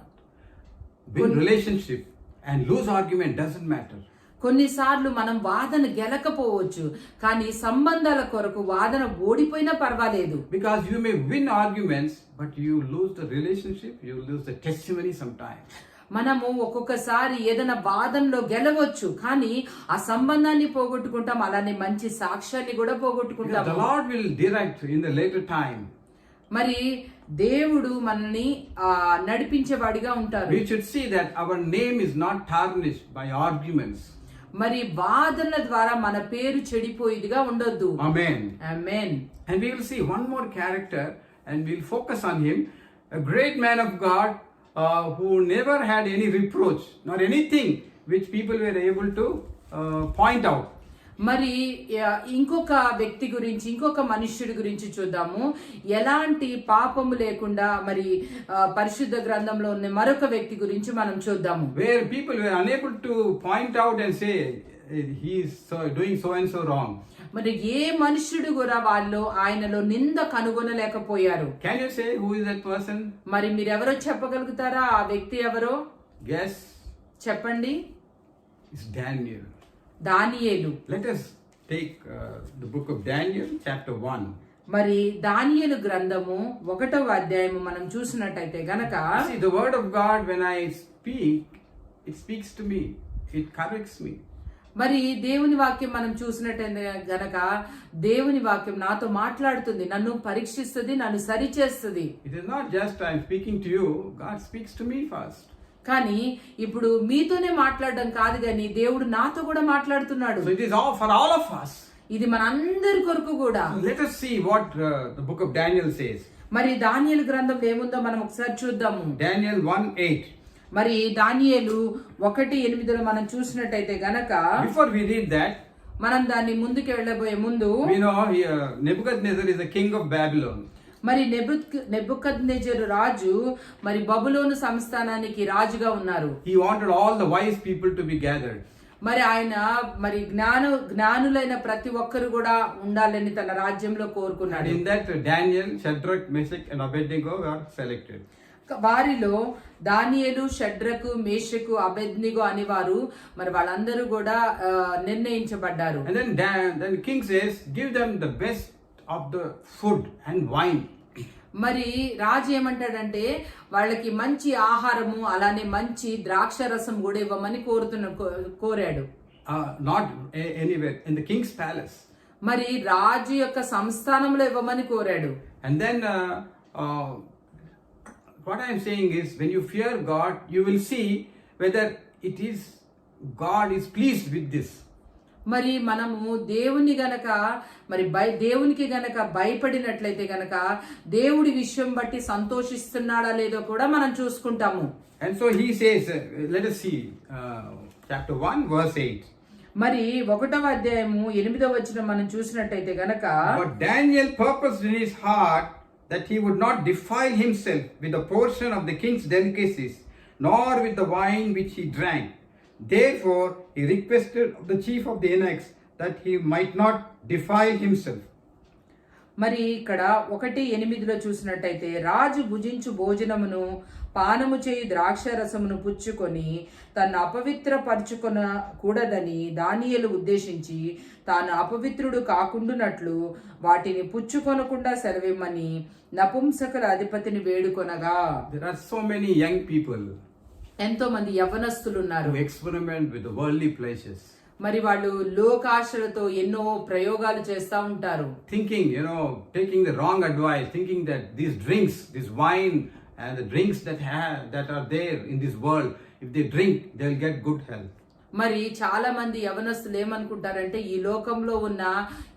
win relationship and lose argument doesn't matter. కొన్నిసార్లు మనం వాదన గెలకపోవచ్చు, కానీ సంబంధాల కొరకు వాదన ఓడిపోయినా పర్వాలేదు. Because you may win arguments, but you lose the relationship, you lose the testimony sometimes. మనము ఒక్కొక్కసారి ఏదైనా వాదనలో గెలవచ్చు, కానీ ఆ సంబంధాన్ని పోగొట్టుకుంటాం, అలానే మంచి సాక్ష్యాన్ని కూడా పోగొట్టుకుంటాం. The Lord will direct in the later time. మరి దేవుడు మనల్ని నడిపించేవాడిగా ఉంటారు. We should see that our name is not tarnished by arguments. మరి వాదనల ద్వారా మన పేరు చెడిపోయేదిగా ఉండొద్దు. Amen. Amen. And we will see one more character and we'll focus on him, a great man of God who never had any reproach nor anything which people were able to point out. మరి ఇంకొక వ్యక్తి గురించి, ఇంకొక మనుష్యుడి గురించి చూద్దాము. ఎలాంటి పాపము లేకుండా మరి పరిశుద్ధ గ్రంథంలో ఉన్న మరొక వ్యక్తి గురించి మనం చూద్దాము. Where people were unable to point out and say he is doing so and so wrong. మరి ఏ మనుష్యుడు కూడా ఆయనలో నింద కనుగొనలేకపోయారు. Can you say who is that person? మరి మీరు ఎవరో చెప్పగలుగుతారా? ఆ వ్యక్తి ఎవరో Guess. చెప్పండి. It's Daniel. దానియేలు. Let us take the book of Daniel, chapter 1. మరి దానియేలు గ్రంథము 1వ అధ్యాయము మనం చూసినట్టయితే గనక, see, the word of God, when I speak, it speaks to me, it corrects me. మరి దేవుని వాక్యం మనం చూసినట్టయితే గనక దేవుని వాక్యం నాతో మాట్లాడుతుంది, నన్ను పరీక్షిస్తుంది, నన్ను సరిచేస్తుంది. It is not just I am speaking to you, God speaks to me first. కానీ ఇప్పుడు మీతోనే మాట్లాడడం కాదు గాని దేవుడు నాతో కూడా మాట్లాడుతున్నాడు. So it is all for all of us. ఇది మన అందరి కొరకు కూడా. So let us see what the book of Daniel says. మరి దానియేలు గ్రంథంలో ఏముందో మనం ఒకసారి చూద్దాము. Daniel 1:8. మరి దానియేలు 1:8 మనం చూసినట్టయితే గనక, Before we read that, మనం దాన్ని ముందుకు వెళ్ళబోయే ముందు we know Nebuchadnezzar is the king of Babylon. మరి నెబుకద్నెజరు రాజు మరి బబులోను సంస్థానానికి రాజుగా ఉన్నారు. He wanted all the wise people to be gathered. మరి ఆయన మరి జ్ఞానులైన ప్రతి ఒక్కరు కూడా ఉండాలని తన రాజ్యంలో And కోరుకున్నాడు. in that Daniel, Shadrach, Meshach and Abednego were selected. వారిలో దానియేలు, షడ్రకు, మేషకు, అబెద్నిగో అని వారు మరి వాళ్ళందరూ కూడా నిర్ణయించబడ్డారు. And then king says, give them the best of the food and wine. మరి రాజు ఏమంటాడంటే వాళ్ళకి మంచి ఆహారము అలానే మంచి ద్రాక్ష రసం కూడా ఇవ్వమని కోరాడు. Not anywhere, in the king's palace. మరి రాజు యొక్క సంస్థానంలో ఇవ్వమని కోరాడు. And then what I am saying is, when you fear God, you will see whether it is God is pleased with this. మరి మనము దేవుని గనక మరి దేవునికి గనక భయపడినట్లయితే గనక దేవుడి విషయం బట్టి సంతోషిస్తున్నాడా లేదో కూడా మనం చూసుకుంటాము. And so he says, let us see chapter 1 verse 8. మరి 1వ అధ్యాయము 8వ వచనం మనం చూసినట్టయితే గనక, But Daniel purposed in his heart that he would not defile himself with a portion of the king's delicacies, nor with the wine which he drank. Therefore he requested of the chief of the eunuchs that he might not defile himself. మరి ఇక్కడ 1:8 చూసినట్టయితే, రాజు భుజించు భోజనమును పానము చేయు ద్రాక్ష రసమును పుచ్చుకొని తను అపవిత్రపరచుకొన కూడదని దానియేలు ఉద్దేశించి తాను అపవిత్రుడు కాకుండునట్లు వాటిని పుచ్చుకొనకుండా సెలవిమ్మని నపుంసకుల అధిపతిని వేడుకొనగా. There are so many young people ఎంతో మంది యవ్వనస్తులు ఉన్నారు. who experiment with the worldly pleasures. మరి వాళ్ళు లోకాశలతో ఎన్నో ప్రయోగాలు చేస్తూ ఉంటారు. Thinking, taking the wrong advice, thinking that these drinks, this wine and the drinks that are there in this world, if they drink, they'll get good health. మరి చాలా మంది యవనస్తులు ఏమనుకుంటారంటే ఈ లోకంలో ఉన్న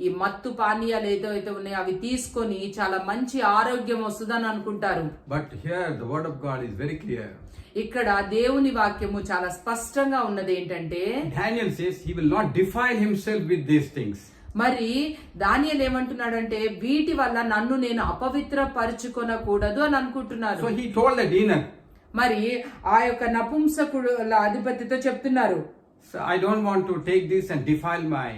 ఈ మత్తు పానీయాలు ఏదైతే ఉన్నాయో అవి తీసుకొని చాలా మంచి ఆరోగ్యం వస్తుందని అనుకుంటారు. But here the word of God is very clear. ఇక్కడ దేవుని వాక్యము చాలా స్పష్టంగా ఉన్నది ఏంటంటే, Daniel says he will not defile himself with these things. మరి దానియేలు ఏమంటున్నాడంటే వీటి వల్ల నన్ను నేను అపవిత్రపరచుకొనకూడదు అని అనుకుంటున్నారు. So he told the eunuch, మరి ఆ యొక్క నపుంసకుల అధిపతితో చెప్తున్నారు, so I don't want to take this and defile my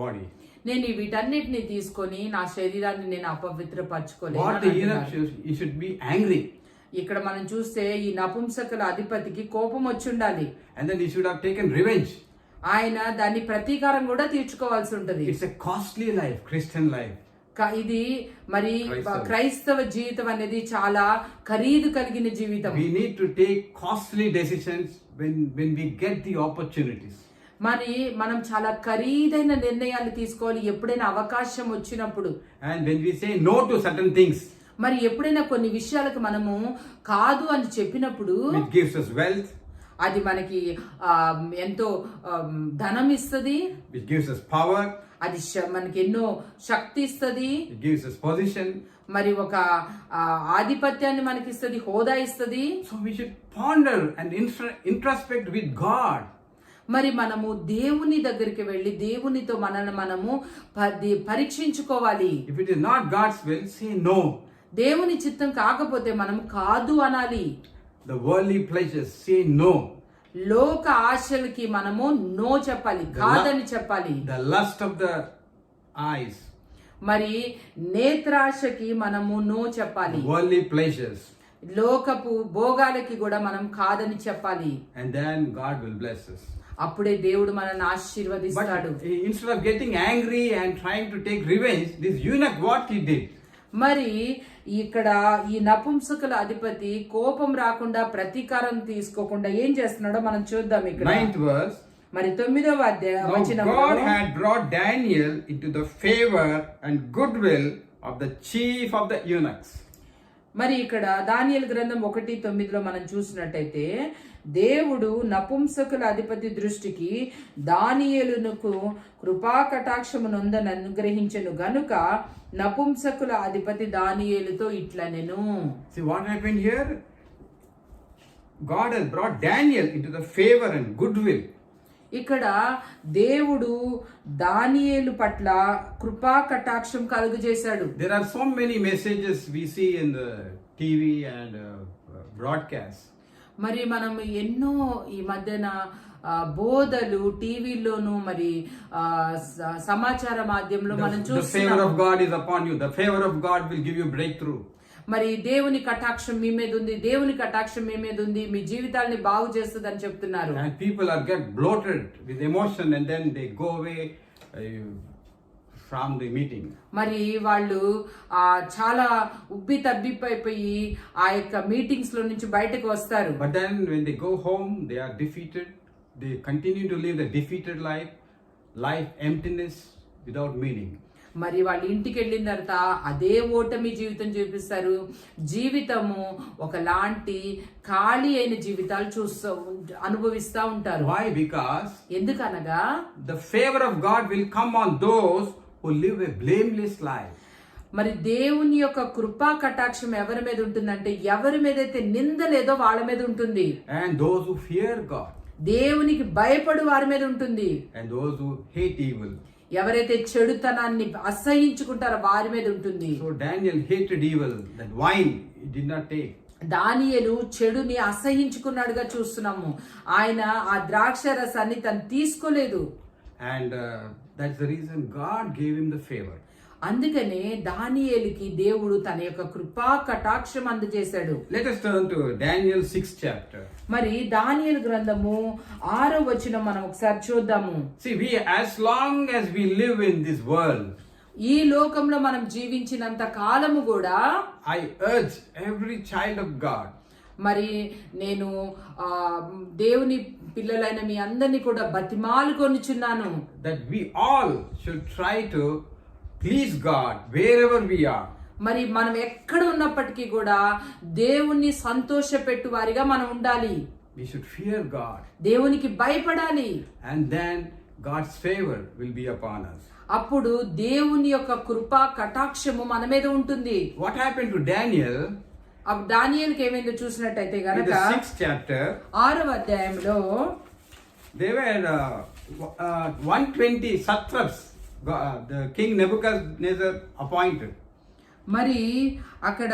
body. నేను వీటన్నిటిని తీసుకొని నా శరీరాన్ని నేను What the అపవిత్రపరచుకోలేదు. eunuch he should be angry. ఇక్కడ మనం చూస్తే ఈ నపుంసకుల అధిపతికి కోపం వచ్చి ఉండాలి. And then he should have taken revenge. ఆయన దాన్ని ప్రతీకారం కూడా తీర్చుకోవాల్సి ఉంటది. It's a costly life, Christian life. ఇది మరి క్రైస్తవ జీవితం అనేది చాలా ఖరీదు కలిగిన జీవితం. We need to take costly decisions when we get the opportunities. మరి మనం చాలా ఖరీదైన నిర్ణయాలు తీసుకోవాలి ఎప్పుడైనా అవకాశం వచ్చినప్పుడు. And when we say no to certain things, మరి ఎప్పుడైనా కొన్ని విషయాలకు మనము కాదు అని చెప్పినప్పుడు it gives us wealth, అది మనకి ఎంతో ధనం ఇస్తుంది, it gives us power, అది మనకి ఎన్నో శక్తి ఇస్తుంది, it gives us position. మరి ఒక ఆధిపత్యాన్ని మనకి ఇస్తుంది, హోదా ఇస్తుంది. So we should ponder and introspect with God. మరి మనము దేవుని దగ్గరికి వెళ్ళి దేవునితో మనల్ని మనము పరీక్షించుకోవాలి. If it is not God's will, say no. దేవుని చిత్తం కాకపోతే మనం కాదు అనాలి. The worldly pleasures, say no. లోక ఆశలకి మనము నో చెప్పాలి, కాదని చెప్పాలి. The lust of the eyes, మరి నేత్రాశకి మనము నో చెప్పాలి. worldly pleasures, లోకపు భోగాలకి కూడా మనం కాదని చెప్పాలి. and then God will bless us. అప్పుడే దేవుడు మనల్ని ఆశీర్వదిస్తాడు. But instead of getting angry and trying to take revenge, this eunuch, what he did? మరి ఇక్కడ ఈ నపుంసకుల అధిపతి కోపం రాకుండా ప్రతీకారం తీసుకోకుండా ఏం చేస్తున్నాడో మనం చూద్దాం. ఇక్కడ 9th verse. మరి 9వ Now God had brought Daniel into the favor and goodwill of the chief of the eunuchs. మరి ఇక్కడ దానియేలు గ్రంథం 1:9 మనం చూసినట్టయితే దేవుడు నపుంసకుల అధిపతి దృష్టికి దానియేలునకు కృపా కటాక్షము నొందని అనుగ్రహించెను గనుక నపుంసకుల అధిపతి దానియేలుతో ఇట్లనెను. See what happened here? God has brought Daniel into the favor and goodwill. ఇక్కడ దేవుడు దానియేలు పట్ల కృపా కటాక్షం కలుగు చేశాడు. There are so many messages we see in the TV and broadcast. మరి మనం ఎన్నో ఈ మధ్యన బోధలు టీవీలోను మరి సమాచార మాధ్యమంలో మనం The favor చూస్తున్నాం. of God is upon you. The favor of God will give you breakthrough. మరి దేవుని కటాక్షం మీ మీద ఉంది, దేవుని కటాక్షం మీ మీద ఉంది, మీ జీవితాల్ని బాగు చేస్తుంది అని చెప్తున్నారు. And people are get bloated with emotion and then they go away from the meeting. మరి వాళ్ళు చాలా ఉబ్బి తబ్బిపోయి ఆ యొక్క మీటింగ్స్ లో నుంచి బయటకు వస్తారు. But then when they go home, they are defeated. They continue to live the defeated life emptiness without meaning. మరి వాళ్ళు ఇంటికి వెళ్ళిన తర్వాత అదే ఓటమి జీవితం చూపిస్తారు. జీవితము ఒకలాంటి ఖాళీ అయిన జీవితాలు అనుభవిస్తూ ఉంటారు. Why? Because ఎందుకనగా the favor of God will come on those who live a blameless life. మరి దేవుని యొక్క కృపా కటాక్షం ఎవరి మీద ఉంటుందంటే ఎవరి మీద అయితే నింద లేదో వాళ్ళ మీద ఉంటుంది. And those who fear God. దేవునికి భయపడు వారి మీద ఉంటుంది. And those who hate evil. ఎవరైతే చెడుతనాన్ని అసహించుకుంటారో వారి మీద ఉంటుంది. So Daniel hated evil. That wine he did not take. దానియేలు చెడుని అసహించుకున్నాడుగా చూస్తున్నాము. ఆయన ఆ ద్రాక్ష రసాన్ని తను తీసుకోలేదు. And that's the reason God gave him the favor. అందుకనే దానియేలుకి దేవుడు తన యొక్క కృపా కటాక్షం అందజేశాడు. Let us turn to Daniel 6th chapter. మరి దానియేలు గ్రంథము 6వ వచనం మనం ఒకసారి చూద్దాము. See, as long as we live in this world, ఈ లోకంలో మనం జీవించినంత కాలము కూడా I urge every child of God మరి నేను దేవుని పిల్లలైన మీ అందరినీ కూడా బతిమాలుకొనుచున్నాను that we all should try to please God wherever we are. మరి మనం ఎక్కడ ఉన్నప్పటికీ కూడా దేవుణ్ణి సంతోషపెట్టు వారిగా మనం ఉండాలి. We should fear God. దేవునికి భయపడాలి. And then God's favor will be upon us. అప్పుడు దేవుని యొక్క కృపా కటాక్షము మన మీద ఉంటుంది. What happened to Daniel? దానియేలుకి ఏమైందో చూసినట్టయితే In గనక the 6th chapter, 6వ అధ్యాయంలో there were 120 satraps the king Nebuchadnezzar appointed. మరి అక్కడ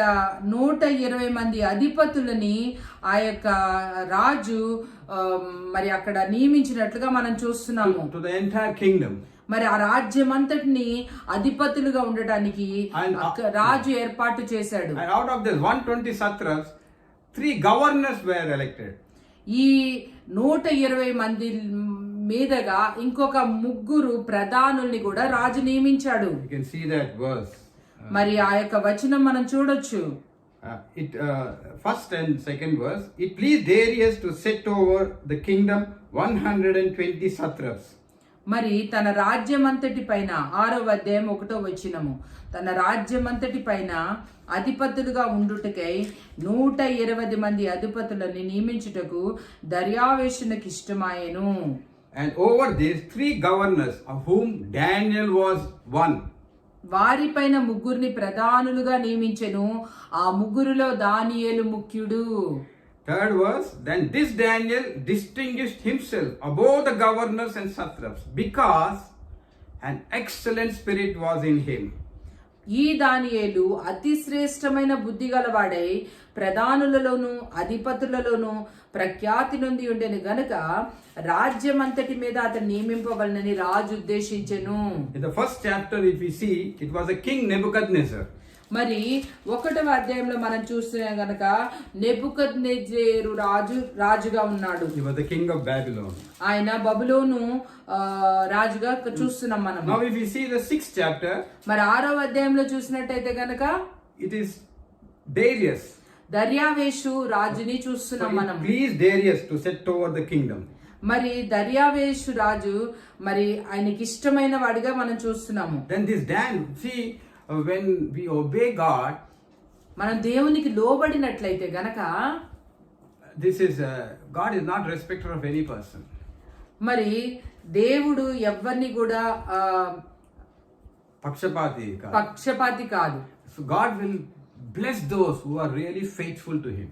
120 మంది అధిపతులని ఆ యొక్క రాజు మరి అక్కడ నియమించినట్లుగా మనం చూస్తున్నాము. To the entire kingdom. మరి ఆ రాజ్యం అంతటిని అధిపతులుగా ఉండడానికి రాజు ఏర్పాటు చేశాడు. And out of the 120 satraps, 3 governors were elected. ఈ 120 మంది మీదగా ఇంకొక 3 ప్రధానుల్ని కూడా రాజు నియమించాడు. You can see that verse. మరి ఆ యొక్క వచనం మనం చూడొచ్చు. First and second verse. It pleased Darius to set over the kingdom 120 satraps. మరి తన రాజ్యమంతటి పైన 6వ అధ్యాయం 1వ వచనము తన రాజ్యమంతటి పైన అధిపతులుగా ఉండుటకై 120 మంది అధిపతులని నియమించుటకు దర్యావేషునకు ఇష్టమాయెను. And over these 3 governors, of whom Daniel was one. వారిపైన 3 ప్రధానులుగా నియమించెను. ఆ 3లో దానియేలు ముఖ్యుడు. Third verse, then this Daniel distinguished himself above the governors and satraps because an excellent spirit was in him. ఈ దానియేలు అతి శ్రేష్టమైన బుద్ధి గలవాడై ప్రధానులలోను అధిపతులలోను ప్రఖ్యాతి నొంది ఉండెను గనుక రాజ్యమంతటి మీద అతను నియమింపవలనని రాజు ఉద్దేశించెను. In the first chapter, if we see, it was a king Nebuchadnezzar. మరి 1వ అధ్యాయంలో మనం చూస్తే గనక నెబుకద్నెజరు రాజుగా ఉన్నాడు. He was the king of Babylon. ఆయన బబులోను రాజుగా చూస్తున్నాం మనం. Now if we see the 6th chapter, మరి 6వ అధ్యాయంలో చూసినట్టయితే గనక it is Darius. దర్యావేషు రాజుని చూస్తున్నాం మనం. Please Darius to set over the kingdom. మరి దర్యావేషు రాజు మరి ఆయనకి ఇష్టమైన వాడిగా మనం చూస్తున్నాము. Then this Dan, see, when we obey God, మనం దేవునికి లోబడినట్లయితే గనక God is not respecter of any person. మరి దేవుడు ఎవరిని కూడా Pakshapati. God. పక్షపాతి కాదు. So God will bless those who are really faithful to Him.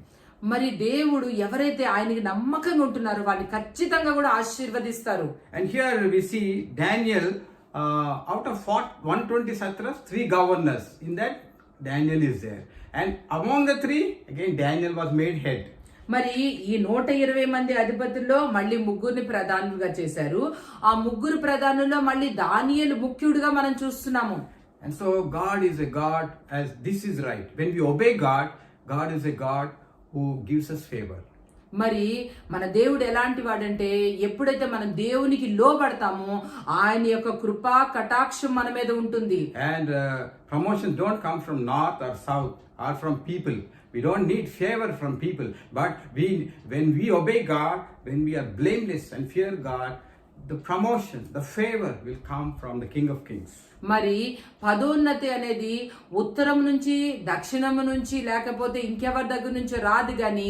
మరి దేవుడు ఎవరైతే ఆయనకి నమ్మకంగా ఉంటున్నారో వాళ్ళని ఖచ్చితంగా కూడా ఆశీర్వదిస్తారు. And here we see Daniel, out of 120 satras, 3 governors. In that, Daniel is there. And among the 3, again Daniel was made head. మరి ఈ 120 మంది అధిపతుల్లో మళ్ళీ 3 ప్రధానులుగా చేశారు. ఆ 3 ప్రధానుల్లో మళ్ళీ దానియేలు ముఖ్యుడిగా మనం చూస్తున్నాము. And so God is a God, as this is right. When we obey God, God is a God who gives us favor. మరి మన దేవుడు ఎలాంటి వాడంటే ఎప్పుడైతే మనం దేవునికి లోబడతామో ఆయన యొక్క కృపా కటాక్షం మన మీద ఉంటుంది. And promotions don't come from north or south or from people. We don't need favor from people. But when we obey God, when we are blameless and fear God, the promotion, the favor will come from the King of Kings. మరి పదోన్నతి అనేది ఉత్తరం నుంచి దక్షిణం నుంచి లేకపోతే ఇంకెవరి దగ్గర నుంచి రాదు కానీ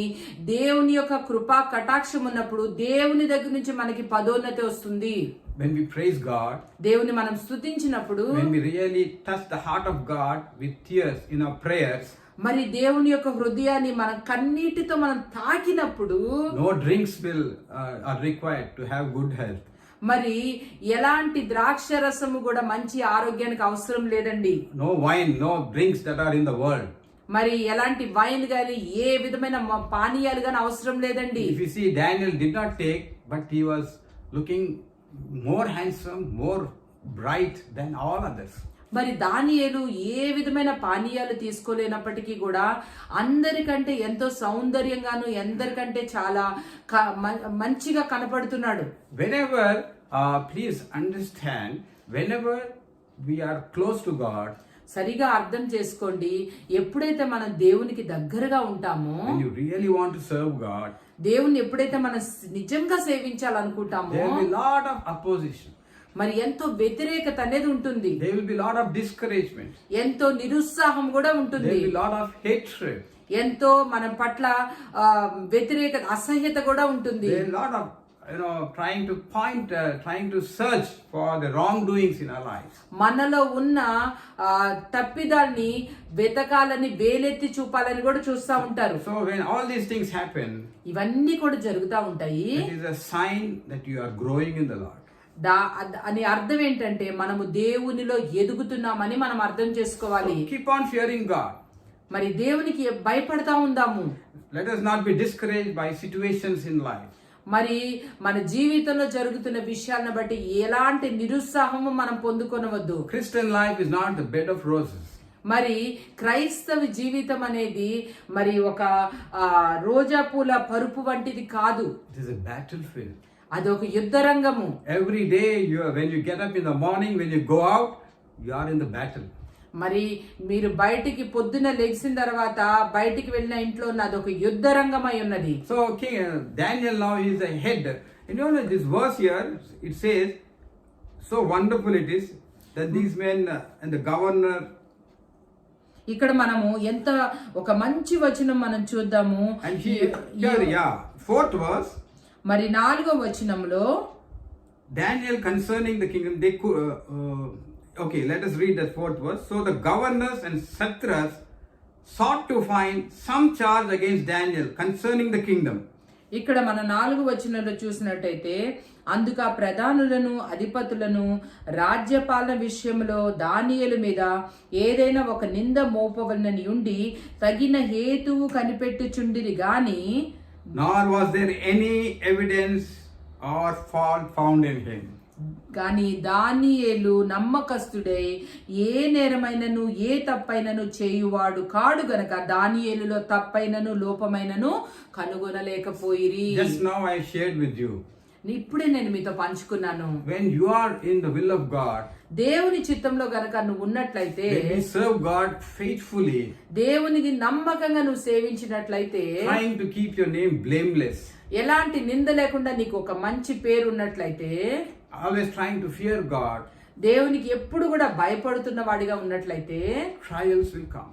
దేవుని యొక్క కృపా కటాక్షం ఉన్నప్పుడు దేవుని దగ్గర నుంచి మనకి పదోన్నతి వస్తుంది. When we praise God, దేవుని మనం స్తుతించినప్పుడు, when we really touch the heart of God with tears in our prayers, మరి దేవుని యొక్క హృదయాన్ని మనం కన్నీటితో మనం తాకినప్పుడు, no drinks are required to have good health. మరి ఎలాంటి ద్రాక్ష రసము కూడా మంచి ఆరోగ్యానికి అవసరం లేదండి. No wine, no drinks that are in the world. మరి ఎలాంటి వైన్ గాని ఏ విధమైన పానీయాలు గాని అవసరం లేదండి. If you see, Daniel did not take, but he was looking more handsome, more bright than all others. మరి దానియేలు ఏ విధమైన పానీయాలు తీసుకోలేనప్పటికీ కూడా అందరికంటే ఎంతో సౌందర్యంగాను ఎందరికంటే చాలా మంచిగా కనపడుతున్నాడు. Whenever, please understand, whenever we are close to God, సరిగా అర్థం చేసుకోండి, ఎప్పుడైతే మనం దేవునికి దగ్గరగా ఉంటామో, when you really want to serve God, దేవుని ఎప్పుడైతే మనం నిజంగా సేవించాలనుకుంటామో, there will be lot of opposition. మరి ఎంతో వ్యతిరేకత అనేది ఉంటుంది. There will be lot of discouragement. ఎంతో నిరుత్సాహం కూడా ఉంటుంది. There will be lot of hatred. ఎంతో మన పట్ల వ్యతిరేకత అసహ్యత కూడా ఉంటుంది. There will be lot of trying to search for the wrongdoings in our lives. మనలో ఉన్న తప్పిదాన్ని వెతకాలని వేలెత్తి చూపాలని కూడా చూస్తూ ఉంటారు. So when all these things happen, ఇవన్నీ కూడా జరుగుతూ ఉంటాయి. it is a sign that you are growing in the Lord. అని అర్థం ఏంటంటే మనము దేవునిలో ఎదుగుతున్నామని మనం అర్థం చేసుకోవాలి. So keep on fearing God. మరి దేవునికి భయపడతా ఉందాము. Let us not be discouraged by situations in life. మరి మన జీవితంలో జరుగుతున్న విషయాలను బట్టి ఎలాంటి నిరుత్సాహము మనం పొందుకొనవద్దు. Christian life is not the bed of roses. మరి క్రైస్తవ జీవితం అనేది మరి ఒక రోజా పూల పరుపు వంటిది కాదు. It is a battlefield. అది ఒక యుద్ధ రంగము. Every day when you get up in the morning, when you go out, you are in the battle. మరి మీరు బయటికి పొద్దున లెగిసిన తర్వాత బయటికి వెళ్ళిన ఇంట్లో ఉన్నది ఒక యుద్ధ రంగమై ఉన్నది. So Daniel now is the head. You know this verse here, it says, so wonderful it is that these men and the governor. ఇక్కడ మనము ఎంత ఒక మంచి వచనం మనం చూద్దాము. And here, 4th verse. మరి 4వ వచనంలో Daniel concerning the kingdom, they could, okay, let us read that 4th verse. So the governors and satras sought to find some charge against Daniel concerning the kingdom. ఇక్కడ మన 4వ వచనంలో చూసినట్టయితే అందుకు ఆ ప్రధానులను అధిపతులను రాజ్యపాలన విషయంలో దానియేలు మీద ఏదైనా ఒక నింద మోపవలనని ఉండి తగిన హేతువు కనిపెట్టుచుండిరి గాని, nor was there any evidence or fault found in him. కానీ దానియేలు నమ్మకస్తుడై ఏ నేరమైనను ఏ తప్పైనను చేయువాడు కాడు గనక దానియేలులో తప్పైనను లోపమైనను కనుగొనలేకపోయిరి. Just now I shared with you. ఇప్పుడే నేను మీతో పంచుకున్నాను. When you are in the will of God, దేవుని చిత్తంలో గనక నువ్వు ఉన్నట్లయితే, when you serve God faithfully, దేవునికి నమ్మకంగా నువ్వు సేవించినట్లయితే, trying to keep your name blameless, ఎలాంటి నింద లేకుండా నీకు ఒక మంచి పేరు ఉన్నట్లయితే, always trying to fear God, దేవునికి ఎప్పుడు కూడా భయపడుతున్న వాడిగా ఉన్నట్లయితే, trials will come.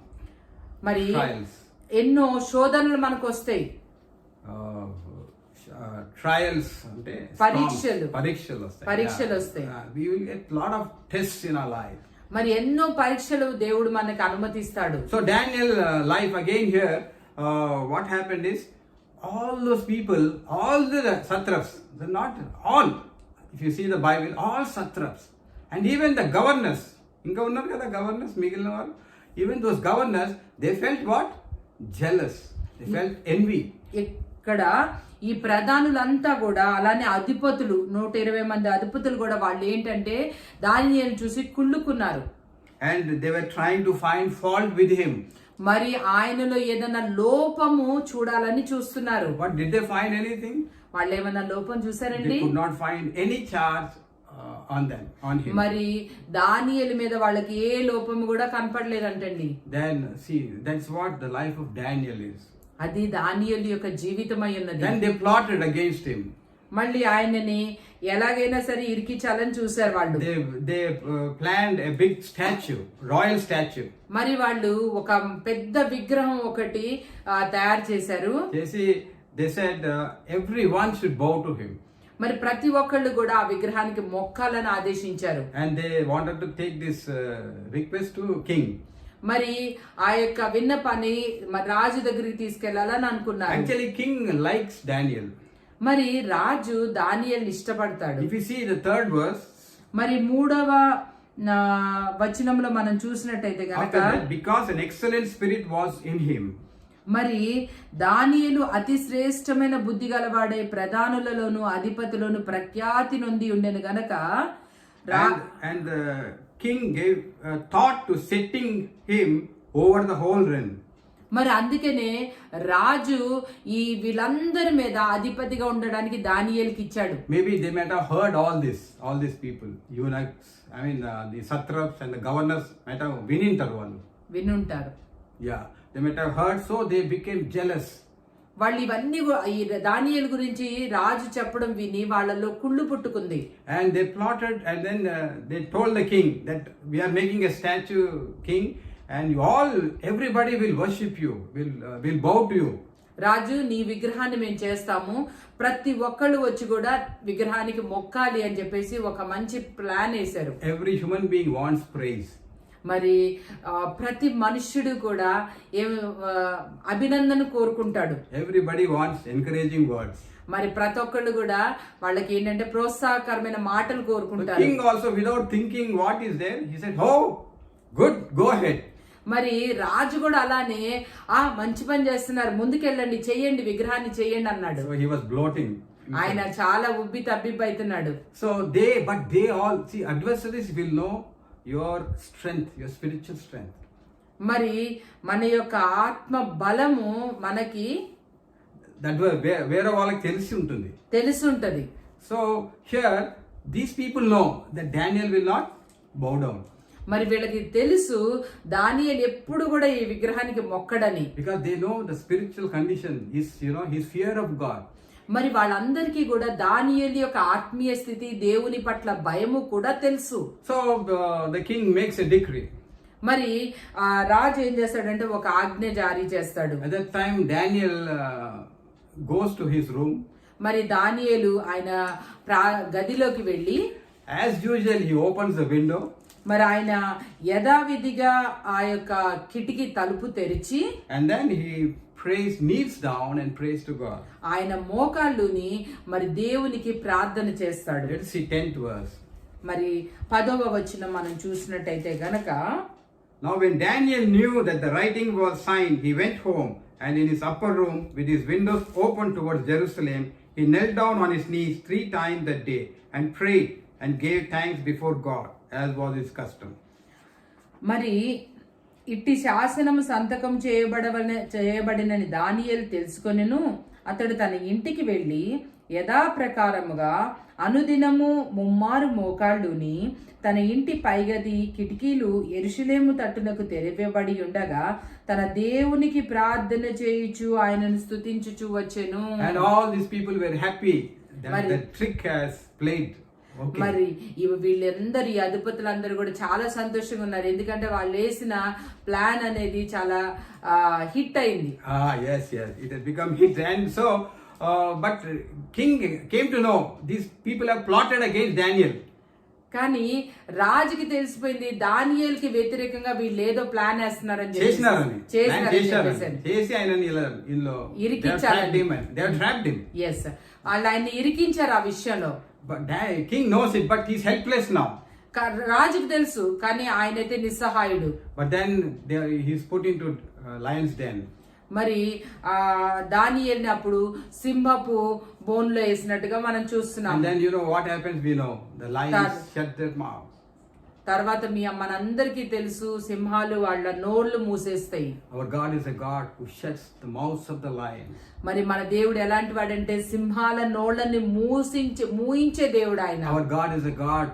మరి Trials. ఎన్నో శోధనలు మనకు వస్తాయి. trials అంటే పరీక్షలు. పరీక్షలు వస్తాయి. పరీక్షలు వస్తాయి. We will get lot of tests in our life. మరి ఎన్నో పరీక్షలు దేవుడు మనకు అనుమతిస్తాడు. So Daniel life again here, what happened is all those people, all the satraps, they're not all, if you see the Bible, all satraps and even the governors, ఇంకా ఉన్నారు కదా governors మిగిలిన వారు, even those governors, they felt what? Jealous. They felt envy. ఇక్కడ ఈ ప్రధానులంతా కూడా అలానే అధిపతులు 120 మంది అధిపతులు కూడా వాళ్ళు ఏంటంటే దానియేలును చూసి కుళ్ళుకున్నారు. And they were trying to find fault with him. మరి ఆయనలో ఏదైనా లోపము చూడాలని చూస్తున్నారు. But did they find anything? వాళ్ళు ఏమైనా లోపం చూసారండి? They could not find any charge on him. మరి దానియేలు మీద వాళ్ళకి ఏ లోపము కూడా కనపడలేదంటండి. Then see, that's what the life of Daniel is. అది దానియేలు యొక్క జీవితమై ఉన్నది. Then they plotted against him. మళ్ళీ ఆయనని ఎలాగైనా సరే ఇరికించాలని చూశారు వాళ్ళు. They planned a big statue, royal statue. మరి వాళ్ళు ఒక పెద్ద విగ్రహం ఒకటి తయారు చేశారు. చేసి they said everyone should bow to him. మరి ప్రతి ఒక్కళ్ళు కూడా ఆ విగ్రహానికి మొక్కాలని ఆదేశించారు. And they wanted to take this request to king. మరి ఆ యొక్క విన్నపాన్ని మరి రాజు దగ్గరికి తీసుకెళ్లాలని అనుకున్నారు. Actually king likes Daniel. మరి రాజు దానియేలుని ఇష్టపడతాడు. If you see the third verse, మరి 3వ వచనంలో మనం చూసినట్టయితే గనక because an excellent spirit was in him. మరి దానియేలు అతి శ్రేష్టమైన బుద్ధి గలవాడే ప్రధానులలోను అధిపతులను ప్రఖ్యాతి నొంది ఉండెను గనక and the king gave thought to setting him over the whole realm. మరి అందుకనే రాజు ఈ వీళ్ళందరి మీద అధిపతిగా ఉండడానికి దానియేలుకి ఇచ్చాడు. Maybe they might have heard all these people, eunuchs, I mean the satraps and the governors might have వినుంటారు. Yeah, they might have heard, so they became jealous. వాళ్ళు ఇవన్నీ ఈ దానియేలు గురించి రాజు చెప్పడం విని వాళ్ళలో కుళ్ళు పుట్టుకుంది. And they plotted, and then they told the king that we are making a statue, king, and everybody will worship you, will bow to you. రాజు నీ విగ్రహాన్ని మేము చేస్తాము, ప్రతి ఒక్కళ్ళు వచ్చి కూడా విగ్రహానికి మొక్కాలి అని చెప్పేసి ఒక మంచి ప్లాన్ వేశారు. Every human being wants praise. మరి ప్రతి మనుష్యుడు కూడా అభినందన కోరుకుంటాడు. Everybody wants encouraging words. మరి ప్రతి ఒక్కళ్ళు కూడా వాళ్ళకి ఏంటంటే ప్రోత్సాహకరమైన మాటలు కోరుకుంటారు. The king also, without thinking what is there, he said, "Oh, good, go ahead." మరి రాజు కూడా అలానే మంచి పని చేస్తున్నారు, ముందుకెళ్ళండి, చెయ్యండి, విగ్రహాన్ని చెయ్యండి అన్నాడు. So he was gloating. ఆయన చాలా ఉబ్బి తబ్బిబ్బైతున్నాడు. So but they all see, adversaries will know your strength, your spiritual strength. మరి మన యొక్క ఆత్మ బలము మనకి వేరే వాళ్ళకి తెలిసి ఉంటుంది. So here these people know that Daniel will not bow down. మరి వీళ్ళకి తెలుసు దానియేలు ఎప్పుడు కూడా ఈ విగ్రహానికి మొక్కడని. Because they know the spiritual condition, his fear of God. మరి వాళ్ళందరికీ కూడా దానియేలు యొక్క ఆత్మీయ స్థితి, దేవుని పట్ల భయము కూడా తెలుసు. So the king makes a decree. మరి రాజు ఏం చేస్తాడంటే ఒక ఆజ్ఞ జారీ చేస్తాడు. At that time Daniel goes to his room. మరి దానియేలు ఆయన గదిలోకి వెళ్ళి as usual he opens the window. మరి ఆయన యథావిధిగా ఆ యొక్క కిటికీ తలుపు తెరిచి and then he kneels down and prays to God. ఆయన మోకాళ్ళుని మరి దేవునికి ప్రార్థన చేస్తాడు. Let's see 10th verse. మరి 10వ వచనం మనం చూసినట్టయితే గనక, now when Daniel knew that the writing was signed, he went home, and in his upper room with his windows open towards Jerusalem, he knelt down on his knees 3 times that day and prayed and gave thanks before God, as was his custom. మరి ఇట్టి శాసనము సంతకం చేయబడినని దానియేలు తెలుసుకొనెను. అతడు తన ఇంటికి వెళ్ళి యథాప్రకారముగా అనుదినము 3 మారు మోకాళ్ళుని తన ఇంటి పైగది కిటికీలు యెరూషలేము తట్టునకు తెరవబడి ఉండగా తన దేవునికి ప్రార్థన చేయుచు ఆయనను స్తుతించుచు వచ్చెను. And all these people were happy that the trick has played Okay. మరి వీళ్ళందరూ ఈ అధిపతులందరూ కూడా చాలా సంతోషంగా ఉన్నారు, ఎందుకంటే వాళ్ళు వేసిన ప్లాన్ అనేది చాలా హిట్ అయింది. Yes, it has become hit, and so but king came to know these people have plotted against Daniel. కానీ రాజుకి తెలిసిపోయింది దానియేలుకి వ్యతిరేకంగా వీళ్ళు ఏదో ప్లాన్ వేస్తున్నారని చేసినారని చెప్పేసి చేసి ఆయనని ఇలా ఇరికించాలని. they have trapped him. Yes, వాళ్ళు ఆయన్ని ఇరికించారు ఆ విషయంలో. But king knows it, but he's helpless now. రాజుకు తెలుసు, కానీ ఆయనైతే నిస్సహాయుడు. But then he's put into lion's den. మరి దానియేలుని అప్పుడు సింహపు బోన్లో వేసినట్టుగా మనం చూస్తున్నాం. And then you know what happens, we know the lions shut their mouths. తర్వాత మనందరికీ తెలుసు, సింహాలు వాళ్ళ నోళ్లు మూసేస్తాయి. Our God is a God who shuts the mouths of the lions. మరి మన దేవుడు ఎలాంటి వాడంటే సింహాల నోళ్ళని మూయించే దేవుడు ఆయన. Our God is a God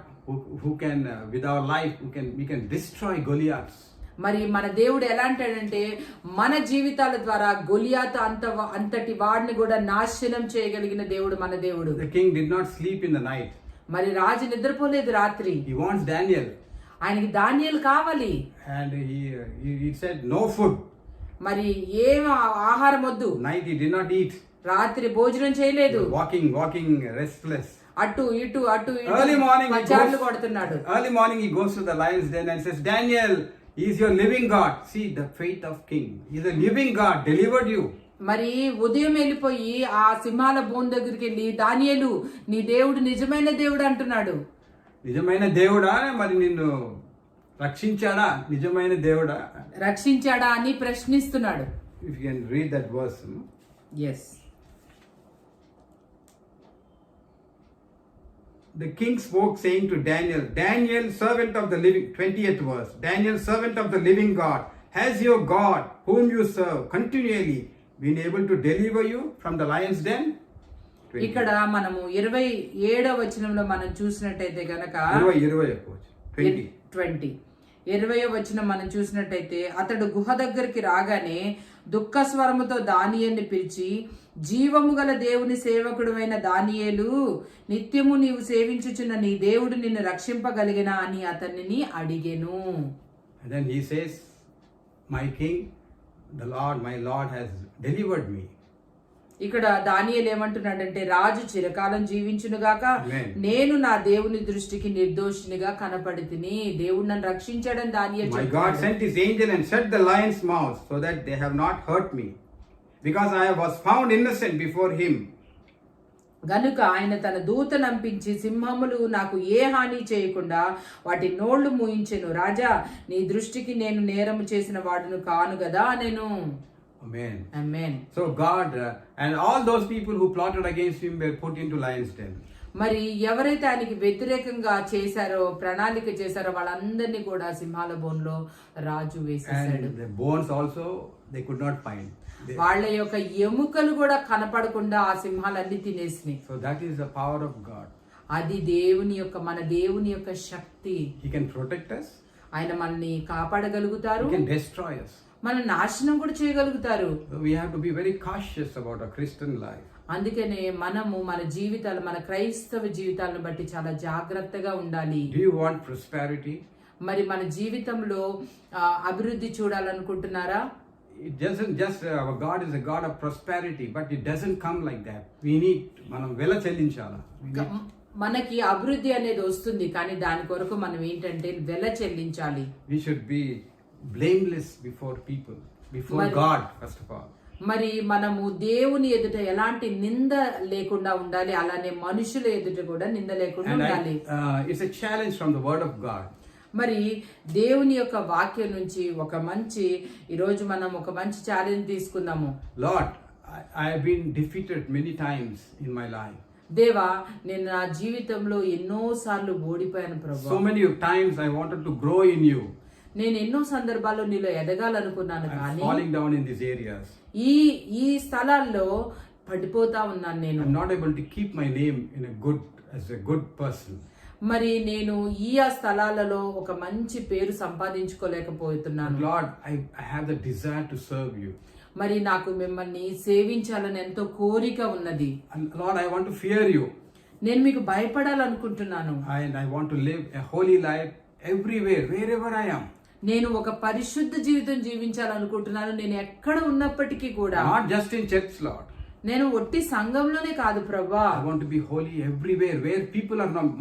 who can with our life we can destroy Goliaths. మరి మన దేవుడు ఎలాంటాడంటే మన జీవితాల ద్వారా గొలియాతు అంతటి వాడిని కూడా నాశనం చేయగలిగిన దేవుడు మన దేవుడు. The king did not sleep in the night. మరి రాజు నిద్రపోలేదు రాత్రి. He wants Daniel. ఆయనకి దానియేలు కావాలి. And he said no food. మరి ఏం ఆహారం వద్దు. Night he did not eat. రాత్రి భోజనం చేయలేదు. Walking restless. అటు ఇటు Early morning కొడుతున్నాడు. Early morning he goes to the lion's den and says, Daniel, he is your living God. See the faith of king. He is a living God, delivered you. మరి ఉదయం వెళ్ళిపోయి ఆ సింహాల bone దగ్గరికి వెళ్ళి దానియేలు నీ దేవుడు నిజమైన దేవుడు అంటున్నాడు. నిజమైన దేవుడా, మరి నిన్ను రక్షించాడా? నిజమైన దేవుడా రక్షించాడా అని ప్రశ్నిస్తున్నాడు. If you can read that verse. Yes. The king spoke, saying to Daniel, Daniel, servant of the living, 20th verse, Daniel, servant of the living God, has your God, whom you serve continually, been able to deliver you from the lion's den? ఇక్కడ మనము 27వ వచనంలో మనం చూసినట్టయితే గనక 20వ వచనం మనం చూసినట్టయితే అతడు గుహ దగ్గరికి రాగానే దుఃఖ స్వరముతో దానియేలుని పిలిచి, జీవము గల దేవుని సేవకుడువైన దానియేలు, నిత్యము నీవు సేవించుచున్న నీ దేవుడు నిన్ను రక్షింపగలిగినా అని అతనిని అడిగెను. And then he says, my king, my Lord has delivered me. ఇక్కడ దానియేలు ఏమంటున్నాడంటే, రాజు చిరకాలం జీవించునుగాక, నేను నా దేవుని దృష్టికి నిర్దోషినిగా కనపడితిని, దేవుడు నన్ను రక్షించాడని దానియేలు My God sent his angel and shut the lions' mouths so that they have not hurt me, because I was found innocent before him. గనుక ఆయన తన దూత నంపించి సింహములు నాకు ఏ హాని చేయకుండా వాటి నోళ్లు మూయించెను. రాజా, నీ దృష్టికి నేను నేరము చేసిన వాడును కాను గదా నేను. Amen. Amen. So God and all those people who plotted against him were put into lion's den. మరి ఎవరైతే ఆయనకి వ్యతిరేకంగా చేశారో, ప్రణాళిక చేశారో వాళ్ళందరినీ కూడా సింహాల బోన్లో రాజు వేసేసాడు. And the bones also they could not find. వాళ్ళ యొక్క ఎముకలు కూడా కనపడకుండా ఆ సింహాలన్నీ తినేసినాయి. So that is the power of God. అది మన దేవుని యొక్క శక్తి. He can protect us. ఆయన మనల్ని కాపాడగలుగుతారు. He can destroy us. మన నాశనం కూడా చేయగలుగుతారు. So we have to be very cautious about our Christian life. అందుకనే మనము మన జీవితాలు, మన క్రైస్తవ జీవితాలను బట్టి చాలా జాగ్రత్తగా ఉండాలి. Do you want prosperity? మరి మన జీవితంలో అభివృద్ధి చూడాలనుకుంటున్నారా? It doesn't just our God is a God of prosperity, but it doesn't come like that. We need మనం వెల చెల్లించాలా. మనకి అభివృద్ధి అనేది వస్తుంది, కానీ దాని కొరకు మనం ఏంటంటే వెల చెల్లించాలి. We should be blameless before people, before God first of all. మరి మనము దేవుని ఎదుట ఎలాంటి నింద లేకుండా ఉండాలి, అలానే మనుషుల ఎదుట కూడా నింద లేకుండా ఉండాలి. It's a challenge from the word of God. మరి దేవుని యొక్క వాక్యం నుంచి ఈరోజు మనం ఒక మంచి ఛాలెంజ్ తీసుకుందాము. Lord, I have been defeated many times in my life. దేవా, నేను నా జీవితంలో ఎన్నో సార్లు ఓడిపోయాను ప్రభువా. So many times I wanted to grow in you. నేను ఎన్నో సందర్భాల్లో నీలో ఎదగాలనుకున్నాను, కానీ falling down in these areas. ఈ స్థలాల్లో పడిపోతా ఉన్నాను. నేను I'm not able to keep my name as a good person. మరి నేను ఈ స్థలాలలో ఒక మంచి పేరు సంపాదించుకోలేకపోతున్నాను. Lord, I have the desire to serve you. మరి నాకు మిమ్మల్ని సేవించాలని ఎంతో కోరిక ఉన్నది. And Lord, I want to fear you. నేను మీకు భయపడాలనుకుంటున్నాను. And I want to live a holy life everywhere, wherever I am. నేను ఒక పరిశుద్ధ జీవితం జీవించాలనుకుంటున్నాను. నేను ఎక్కడ ఉన్నప్పటికీ కూడా, Not just in church, Lord. నేను ఒట్టి సంఘంలోనే కాదు ప్రభా, I want to be holy everywhere where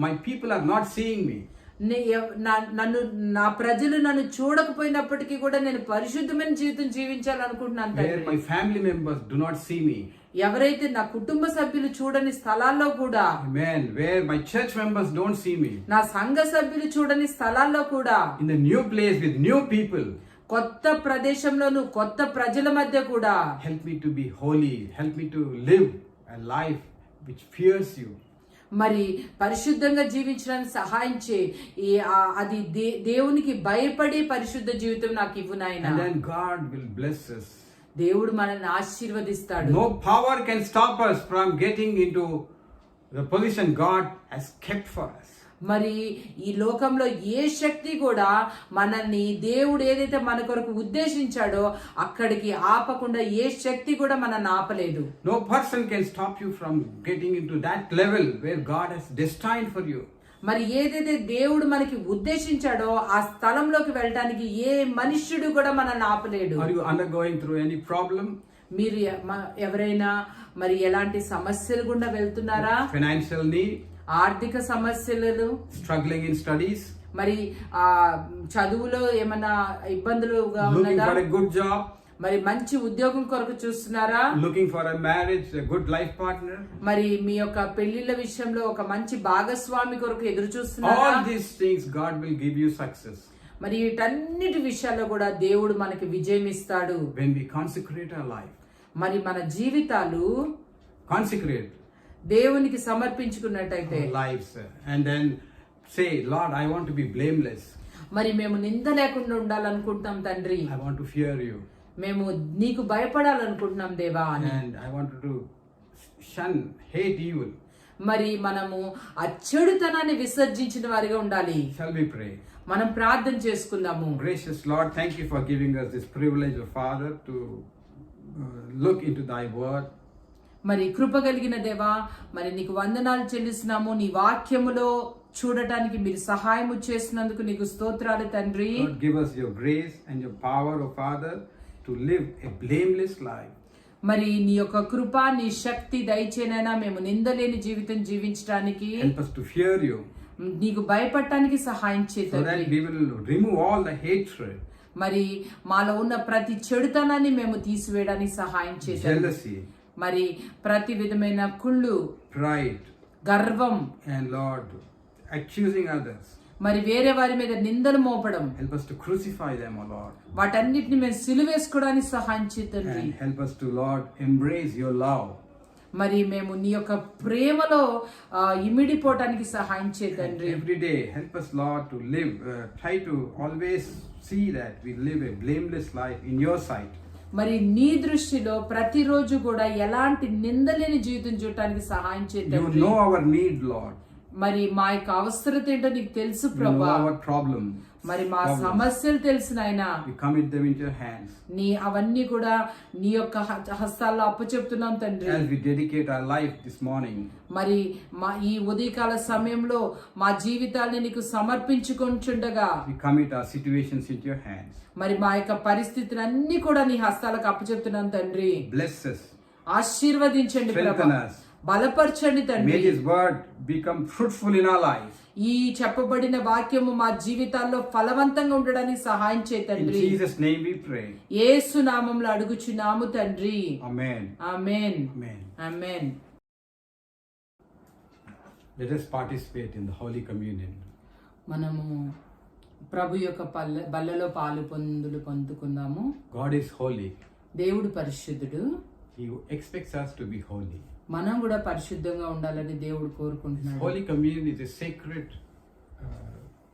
my people are not seeing me. నా ప్రజలు నన్ను చూడకపోయినప్పటికీ కూడా నేను పరిశుద్ధమైన జీవితం జీవించాలనుకుంటున్నాను Where తండ్రి. my family members do not see me. ఎవరైతే నా కుటుంబ సభ్యులు చూడని స్థలాల్లో కూడా, Amen. Where my church members don't see me. నా సంఘ సభ్యులు చూడని స్థలాల్లో కూడా, In the new place with new people. కొత్త ప్రదేశంలోను కొత్త ప్రజల మధ్య కూడా, Help me to be holy. Help me to live a life which fears you. మరి పరిశుద్ధంగా జీవించడానికి సహాయం చేయి. అది దేవునికి భయపడే పరిశుద్ధ జీవితం నాకు ఇవ్వు నాయనా. And then God will bless us. దేవుడు మనల్ని ఆశీర్వదిస్తాడు. No power can stop us from getting into the position God has kept for us. మరి ఈ లోకంలో ఏ శక్తి కూడా మనల్ని దేవుడు ఏదైతే మన కొరకు ఉద్దేశించాడో అక్కడికి ఆపకుండా ఏ శక్తి కూడా మనల్ని ఆపలేదు. No person can stop you from getting into that level where God has destined for you. మరి ఏదైతే దేవుడు మనకి ఉద్దేశించాడో ఆ స్థలంలోకి వెళ్ళడానికి ఏ మనుష్యుడు కూడా మనల్ని ఆపలేడు. Are you undergoing through any problem? మీరు ఎవరైనా మరి ఎలాంటి సమస్యలు గుండా వెళ్తున్నారా? Financial need? ఆర్థిక సమస్యలు, struggling in studies, మరి చదువులో ఏమైనా ఇబ్బందులుగా looking ఉన్నదా? for a good job, మరి మంచి ఉద్యోగం కొరకు చూస్తున్నారా? looking for a marriage, a good life partner, మరి మీ యొక్క పెళ్లిళ్ళ విషయంలో ఒక మంచి భాగస్వామి కొరకు ఎదురు చూస్తున్నారా? all these things God will give you success మరి వీటన్నిటి విషయాల్లో కూడా దేవుడు మనకి విజయం ఇస్తాడు when we consecrate our life. మరి మన జీవితాలు Consecrate దేవునికి సమర్పించుకున్నట్టయితే our lives and then say, Lord, I want to be blameless. మరి మేము నింద లేకుండా ఉండాలనుకుంటున్నాం తండ్రి. I want to fear you. మేము నీకు భయపడాలనుకుంటున్నాం దేవా అని. And I want to shun, hate evil. మరి మనము ఆ చెడుతనాన్ని విసర్జించిన వారిగా ఉండాలి. Shall we pray? మనం ప్రార్థన చేసుకుందాము. Gracious Lord, thank you for giving us this privilege of Father to look into thy word. మరి కృప కలిగిన దేవా, మరి నీకు వందనాలు చెల్లిస్తున్నాము. నీ వాక్యములో చూడటానికి మీరు సహాయము చేసినందుకు నీకు స్తోత్రాలు తండ్రి. Lord, give us your grace and your power, O Father, to live a blameless life. మరి నీ యొక్క కృప, నీ శక్తి దయచేనైనా మేము నిందలేని జీవితం జీవించడానికి, Help us to fear you, నీకు భయపడటానికి సహాయం so చేయండి. that we will remove all the hatred, మరి మాలో ఉన్న ప్రతి చెడుతనాన్ని మేము తీసివేయడానికి సహాయం చేయండి. jealousy, మరి ప్రతి విధమైన కుళ్ళు, pride, గర్వం, and Lord, accusing others. మరి వేరే వారి మీద నిందలు మోపడం, Help us to crucify them, O Lord. వాటన్నిటిని మేము సిలువేసుకోవడానికి సహాయం చేయండి. And help us to, Lord, embrace your love. మరి మేము నీ యొక్క ప్రేమలో ఇమిడిపోవటానికి సహాయం చేయండి. Every day, help us, Lord, to live, try to always see that we live a blameless life in your sight. మరి నీ దృష్టిలో ప్రతిరోజు కూడా ఎలాంటి నిందలేని జీవితం చూడటానికి సహాయం You చేయండి. know our need, Lord. మరి మా యొక్క అవసరత ఏంటో నీకు తెలుసు You know ప్రభా. our problems. మరి మా సమస్యలు తెలిసిన ఆయన We commit them into your hands. నీ అవన్నీ కూడా నీ యొక్క హస్తాల్లో అప్పచెప్తున్నాం తండ్రి. As we dedicate our life this morning, మరి మా ఈ ఉదయకాల సమయంలో మా జీవితాన్ని నీకు సమర్పించుకొంచుండగా we commit our situations into your hands. మరి మా యొక్క పరిస్థితులన్నీ కూడా నీ హస్తాలకు అప్పచెప్తున్నాం తండ్రి. Bless us. ఆశీర్వదించండి Strengthen ప్రభా, us. బలపరచండి May తండ్రి. His word become fruitful in our lives. ఈ చెప్పబడిన వాక్యము మా జీవితాల్లో ఫలవంతంగా ఉండడానికి సహాయం In చేయండి. Jesus' name we pray. యేసు నామములో అడుగుచున్నాము తండ్రి. Amen. Amen. Amen. Amen. Let us participate in the Holy Communion. మనము ప్రభు యొక్క బల్లలో పాలు పొందుకుందాము. God is holy. దేవుడు పరిశుద్ధుడు. He expects us to be holy. మనం కూడా పరిశుద్ధంగా ఉండాలని దేవుడు కోరుకుంటున్నాడు. Holy Communion is a sacred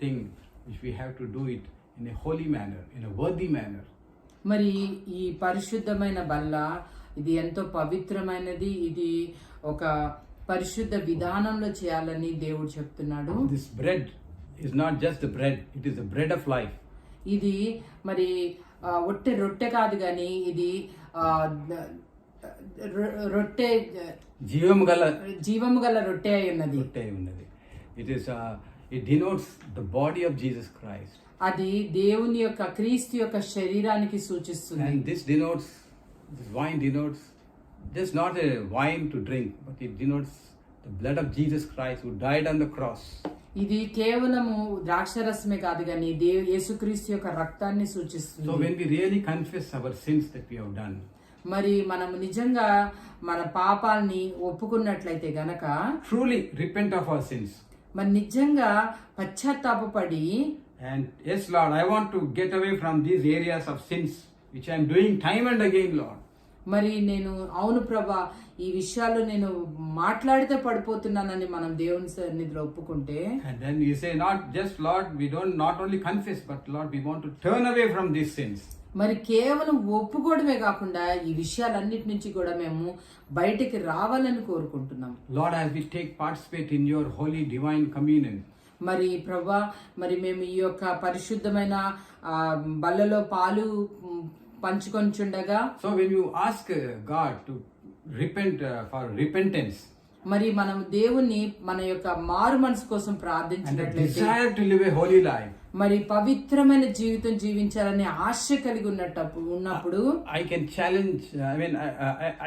thing which we have to do it in a holy manner, in a worthy manner. మరి ఈ పరిశుద్ధమైన బల్ల ఇది ఎంతో పవిత్రమైనది. ఇది ఒక పరిశుద్ధ విధానంలో చేయాలని దేవుడు చెప్తున్నాడు. This bread is not just the bread, it is the bread of life. ఇది మరి ఒట్టె రొట్టె కాదు కానీ ఇది రొట్టె జీవము గల జీవము గల రొట్టె అయి ఉన్నది. రొట్టె అయి ఉన్నది. It denotes the body of Jesus Christ. అది దేవుని యొక్క క్రీస్తు యొక్క శరీరానికి సూచిస్తుంది. And this wine denotes just not a wine to drink, but it denotes the blood of Jesus Christ who died on the cross. ఇది కేవలము ద్రాక్షరసమే కాదు కానీ యేసుక్రీస్తు యొక్క రక్తాన్ని So సూచిస్తుంది. when we really confess our sins that we have done, మరి మనం నిజంగా మన పాపాలని ఒప్పుకున్నట్లయితే గనక, truly repent of our sins, మరి నిజంగా పశ్చాత్తాపపడి, and yes Lord, I want to get away from these areas of sins which I am doing time and again, Lord. మరి నేను అవును ప్రభా ఈ విషయాల్లో నేను మాట్లాడితే పడిపోతున్నానని మనం దేవుని సన్నిధిలో ఒప్పుకుంటే, And then you say, not just Lord, we don't not only confess, but Lord, we want to turn away from these sins. మరి కేవలం ఒప్పుకోవడమే కాకుండా ఈ విషయాలన్నిటి నుంచి కూడా మేము బయటికి రావాలని కోరుకుంటున్నాం. Lord, as we participate in your holy divine communion, మరి ప్రభా మరి మేము ఈ యొక్క పరిశుద్ధమైన బల్లలో పాలు పంచుకొంచుండగా, so when you ask God to repent for repentance మరి మనం దేవుణ్ణి మన యొక్క మారు మనసు కోసం and a ప్రార్థించినట్లయితే, desire to live a holy life, మరి పవిత్రమైన జీవితం జీవించాలని ఆశ కలిగి ఉన్నప్పుడు I can challenge,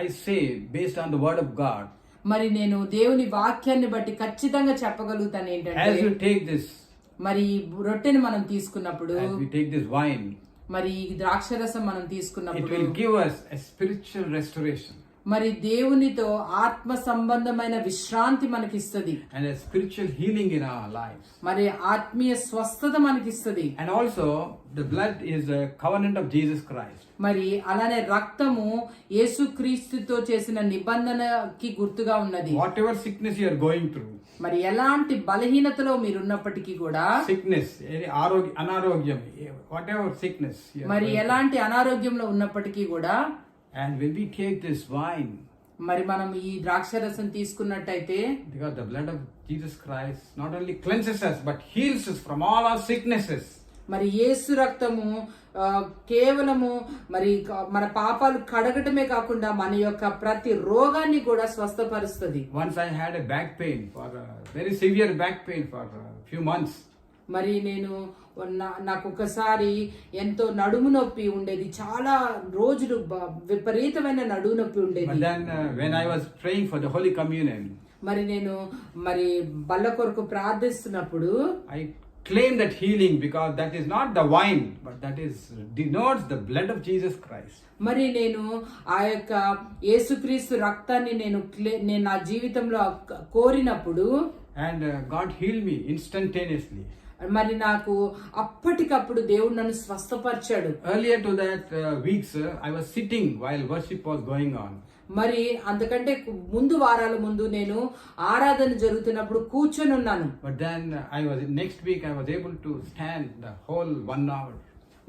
I say based on the word of God, మరి నేను దేవుని వాక్యాన్ని బట్టి ఖచ్చితంగా చెప్పగలుగుతాను as ఏంటంటే, you take this, మరి ఈ రొట్టెని మనం తీసుకున్నప్పుడు, as we take this wine, మరి ఈ ద్రాక్షరసం మనం it తీసుకున్నప్పుడు will give us a spiritual restoration మరి దేవునితో ఆత్మ సంబంధమైన విశ్రాంతి మనకిస్తుంది, and a spiritual healing in our lives. మరి ఆత్మీయ స్వస్థత మనకిస్తుంది. And also the blood is a covenant of Jesus Christ. మరి అలానే రక్తము యేసుక్రీస్తుతో చేసిన నిబంధనకి గుర్తుగా ఉన్నది. Whatever sickness you are going through, మరి ఎలాంటి బలహీనతలో మీరున్నప్పటికీ కూడా, sickness, anarogyam, whatever sickness you are మరి going ఎలాంటి అనారోగ్యంలో ఉన్నప్పటికీ కూడా, through. And when we take this wine, మరి మనం ఈ ద్రాక్షరసం తీసుకున్నట్టయితే, because the blood of Jesus Christ not only cleanses us but heals us from all our sicknesses. మరి యేసు రక్తము కేవలము మరి మన పాపాలు కడగటమే కాకుండా మన యొక్క ప్రతి రోగాన్ని కూడా స్వస్థపరుస్తుంది. Once I had a back pain, very severe back pain for a few months. మరి నేను నాకు ఒకసారి ఎంతో నడుము నొప్పి ఉండేది, చాలా రోజులు విపరీతమైన నడుము నొప్పి ఉండేది. But then when I was praying for the Holy Communion, మరి నేను మరి బల్ల కొరకు ప్రార్థిస్తున్నప్పుడు I claim that healing, because that is not the wine, but that denotes the blood of Jesus Christ. మరి నేను ఆ యొక్క యేసుక్రీస్తు రక్తాన్ని నేను నా జీవితంలో కోరినప్పుడు, And God healed me instantaneously. మరి నాకు అప్పటికప్పుడు దేవుడు నన్ను స్వస్థపరిచాడు. Earlier to that weeks, I was sitting while worship was going on. మరి అంతకంటే ముందు వారాల ముందు నేను ఆరాధన జరుగుతున్నప్పుడు కూర్చొని ఉన్నాను. But then next week I was able to stand the whole 1 hour.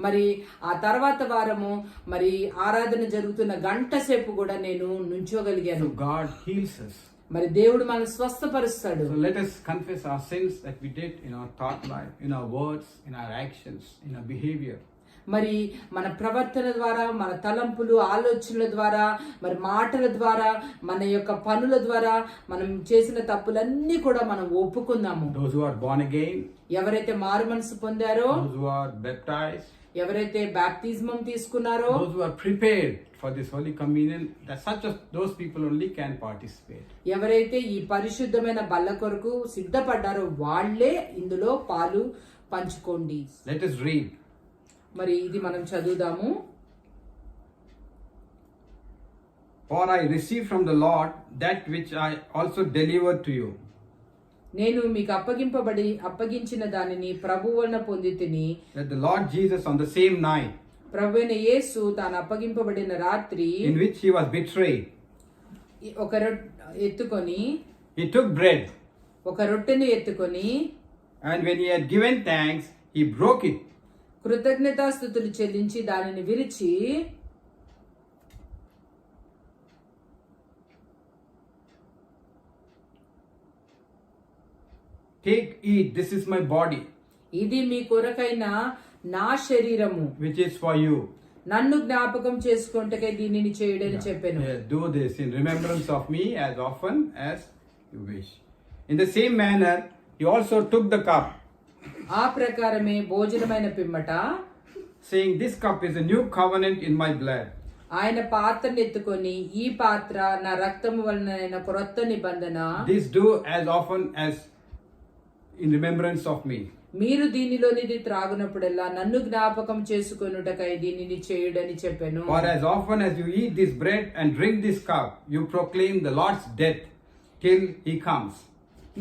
మరి ఆ తర్వాత వారము మరి ఆరాధన జరుగుతున్న గంట సేపు కూడా నేను నుంచోగలిగాను. So God heals us. మరి దేవుడు మనల్ని స్వస్థపరుస్తాడు. So let us confess our sins that we did in our thought life, in our words, in our actions, in our behavior. మరి మన ప్రవర్తన ద్వారా, మన తలంపులు, ఆలోచనల ద్వారా, మరి మాటల ద్వారా, మన యొక్క పనుల ద్వారా మనం చేసిన తప్పులన్నీ కూడా మనం ఒప్పుకుందాము. Those who are born again, ఎవరైతే మారు మనసు పొందారో, those who are baptized, ఎవరైతే బాప్తిజమం తీసుకున్నారో, those who are prepared for this Holy Communion, those people only can participate. ఎవరైతే ఈ పరిశుద్ధమైన బల్ల కొరకు సిద్ధపడ్డారో వాళ్ళే ఇందులో పాలు పంచుకోండి. Let us read. మరి ఇది మనం చదువుదాము. For I received from the Lord that which I also delivered to you. నేను మీకు అప్పగించిన దానిని ప్రభువు వలన పొందితిని. That the Lord Jesus on the same night, ప్రభువైన యేసు తాను అప్పగింపబడిన రాత్రి, in which he was betrayed, ఒక ఎత్తుకొని, he took bread, ఒక రొట్టెని ఎత్తుకొని, and when he had given thanks, he broke it. కృతజ్ఞతాస్తుతులు చెల్లించి దానిని విరిచి, Take, eat, this is my body, ఇది మీ కొరకైన నా శరీరము, which is for you. నన్ను జ్ఞాపకం చేసుకుంటకై దీనిని చేయుడని చెప్పాను. Yeah, do this in remembrance of me as often as you wish. In the same manner, he also took the cup, ఆ ప్రకారమే భోజనమైన పిమ్మట saying, "This cup is a new covenant in my blood. ఆయన పాత్రను ఎత్తుకొని, ఈ పాత్ర నా రక్తము వలన క్రొత్త నిబంధన, This do as often as in remembrance of me." మీరు దీనిలోనిది త్రాగునప్పుడల్లా నన్ను జ్ఞాపకం చేసుకొనుటకై దీనిని చేయుడని చెప్పాను. For as often as you eat this bread and drink this cup, you proclaim the Lord's death till he comes.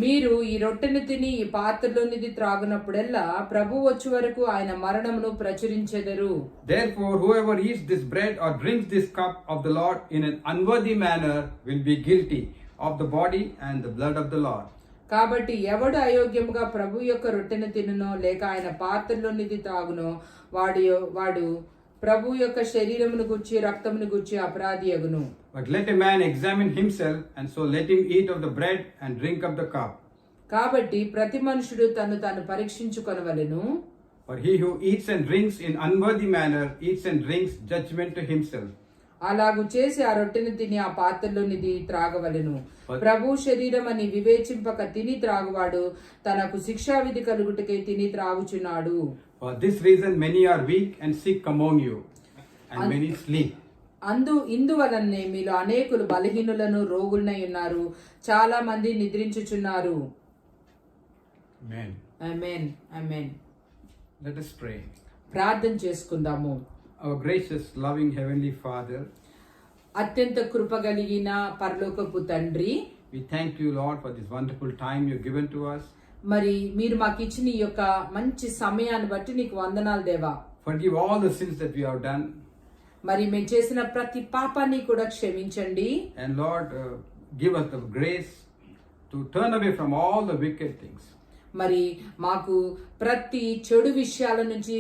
మీరు ఈ రొట్టెను తిని ఈ పాత్రలోనిది త్రాగునప్పుడల్లా ప్రభు వచ్చే వరకు ఆయన మరణమును ప్రచురించెదరు. Therefore, whoever eats this bread or drinks this cup of the Lord in an unworthy manner will be guilty of the body and the blood of the Lord. కాబట్టి ఎవడు అయోగ్యముగా ప్రభు యొక్క రొట్టెను తినునో లేక ఆయన పాత్రలోనిది తాగునో వాడు ప్రభు యొక్క శరీరమును గుచ్చి రక్తమును గుచ్చి అపరాధి అగును. But let a man examine himself, and so let him eat of the bread and drink of the cup. కాబట్టి ప్రతి మనుషుడు తాను పరీక్షించుకొనవలెను. For he who eats and drinks in unworthy manner eats and drinks judgment to himself. అలాగు చేసి ఆ రొట్టెను తిని ఆ పాత్రలోనిది త్రాగవలెను. ప్రభు శరీరం అని వివేచింపక తిని త్రాగువాడు తనకు శిక్షావిధి కలుగుటకై తిని త్రాగుచున్నాడు. For this reason many are weak and sick among you, and many sleep. ఇందువలనే మీలో అనేకులు బలహీనులను రోగులనై ఉన్నారు, చాలా మంది నిద్రించుచున్నారు. Amen. ఆమేన్. ఆమేన్. Let us pray. ప్రార్థన చేసుకుందాము. Our gracious, loving Heavenly Father, అత్యంత కృప కలిగిన పరలోకపు తండ్రి, we thank you, Lord, for this wonderful time you've given to us. మరి మీరు మాకు ఇచ్చిన ఈ యొక్క మంచి సమయాన్ని బట్టి నీకు వందనాలు దేవా. Forgive all the sins that we have done. మరి మేము చేసిన ప్రతి పాపాన్ని కూడా క్షమించండి. And Lord, give us the grace to turn away from all the wicked things. మరి మాకు ప్రతి చెడు విషయాల నుంచి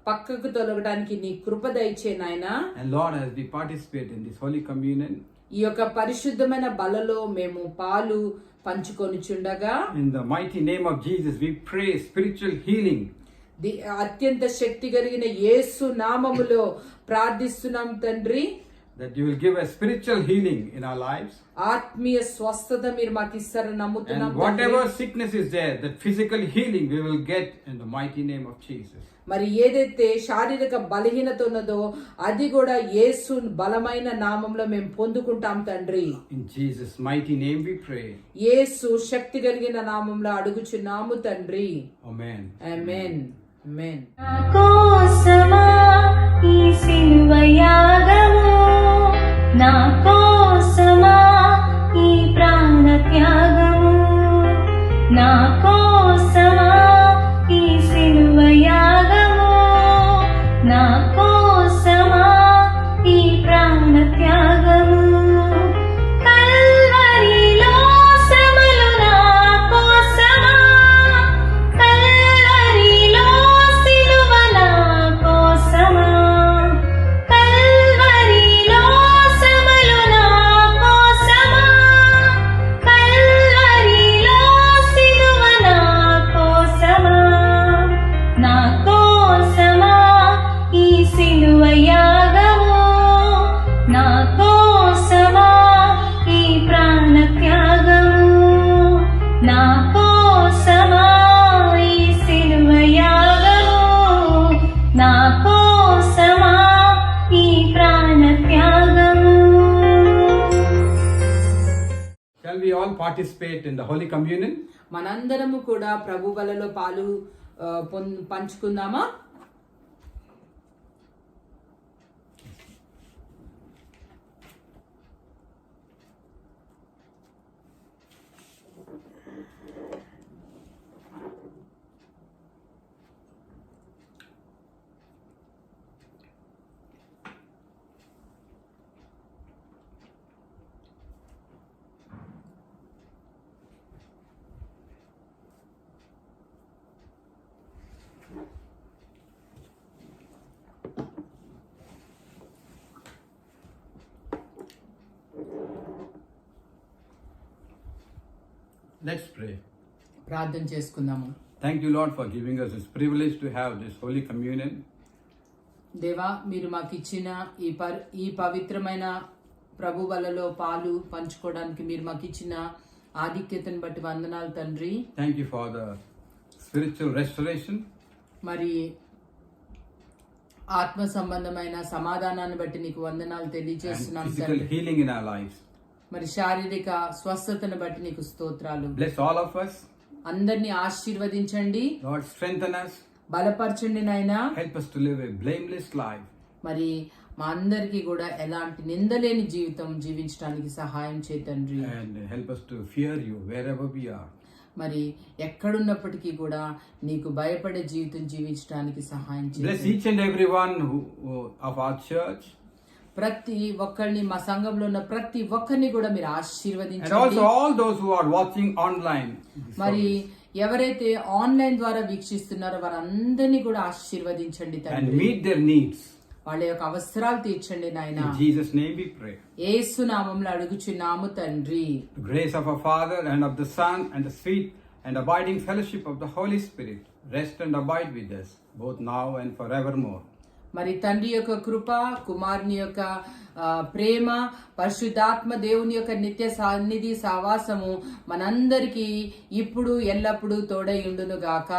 పక్కకు తొలగడానికి నీ కృప దయచే నాయనా. And Lord, as we participate in this Holy Communion, ఈ యొక్క పరిశుద్ధమైన బలలో మేము పాలు పంచుకొనిచుండగా, in the mighty name of Jesus, we pray spiritual healing. అత్యంత శక్తి కలిగిన యేసు నామములో ప్రార్థిస్తున్నాం తండ్రి. That you will give us spiritual healing in our lives. ఆత్మీయ స్వస్థత మీరు మాకు ఇస్తారని నమ్ముతున్నాం. And whatever sickness is there, that physical healing we will get in the mighty name of Jesus. మరి ఏదైతే శారీరక బలహీనత ఉన్నదో అది కూడా యేసు బలమైన నామంలో మేము పొందుకుంటాం తండ్రి. In Jesus' mighty name we pray. యేసు శక్తి కలిగిన నామంలో అడుగుచున్నాము తండ్రి. Amen. ఆమేన్. ఆమేన్. నా కోసమా ఈ సిలువ యాగము, నా కోసమా ఈ ప్రాణ త్యాగము, నా కోసమా ఈ సిలువ యాగము, నా కోసమా ఈ ప్రాణ త్యాగము, కల్వరిలో శ్రమలు నా కోసమా, కల్వరిలో సిలువ నా కోసమా, కల్వరిలో శ్రమలు నా కోసమా, కల్వరిలో సిలువ నా కోసమా, నా కోసమా ఈ సిలువ యాగము, నా కోసమా ఈ ప్రాణ త్యాగము, నా కోసమా ఈ సిలువ యాగము, నా కోసమా ఈ ప్రాణ త్యాగము. Shall we all participate in the Holy Communion? మనందరము కూడా ప్రభు బలలో పాలు పంచుకుందామా? Let's pray. ప్రార్థన చేసుకుందాము. Thank you, Lord, for giving us this privilege to have this Holy Communion. దేవా, మీరు మాకు ఇచ్చిన ఈ పవిత్రమైన ప్రభు వలలో పాలు పంచుకోవడానికి మీరు మాకు ఇచ్చిన ఆధిక్యతను బట్టి వందనాలు తండ్రి. Thank you for the spiritual restoration. మరి ఆత్మ సంబంధమైన సమాధానాన్ని బట్టి నీకు వందనాలు And తెలియజేస్తున్నాం physical తండ్రి. healing in our lives. మరి శారీరక స్వస్థతను బట్టి నీకు స్తోత్రాలు. Bless all of us. అందరినీ ఆశీర్వదించండి, Lord, strengthen us. బలపరచండి నాయనా. Help us to live a blameless life. మరి మా అందరికీ కూడా ఎలాంటి నిందలేని జీవితం జీవించడానికి సహాయం చేతండ్రి. And help us to fear you wherever we are. మరి ఎక్కడున్నప్పటికీ కూడా నీకు భయపడే జీవితం జీవించడానికి సహాయం Bless చేయండి. each and every one of our church. ప్రతి ఒక్కరిని, మా సంఘంలో ఉన్న ప్రతి ఒక్కరిని కూడా మీరు And ఆశీర్వదించండి. also all those who are watching online. మరి ఎవరైతే ఆన్లైన్ ద్వారా వీక్షిస్తున్నారో వారందరినీ కూడా ఆశీర్వదించండి And తండ్రి. meet their needs. వాళ్ళ యొక్క అవసరాలు తీర్చండి నాయన. In Jesus' name we pray. యేసు నామములో అడుగుచున్నాము తండ్రి. The grace of our Father and of the Son and the sweet and abiding fellowship of the Holy Spirit rest and abide with us both now and forevermore. మరి తండ్రి యొక్క కృప, కుమారుని యొక్క ప్రేమ, పరిశుద్ధాత్మ దేవుని యొక్క నిత్య సన్నిధి సహవాసము మనందరికీ ఇప్పుడు ఎల్లప్పుడూ తోడై ఉండును గాక.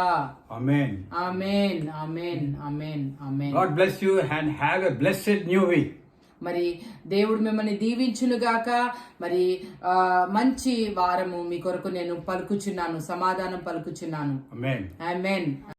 Amen. Amen, amen, amen, amen. God bless you and have a blessed new week. మరి దేవుడు మిమ్మల్ని దీవించును గాక. మరి మంచి వారము మీ కొరకు నేను పలుకుచున్నాను, సమాధానం పలుకుచున్నాను. Amen. ఆమేన్.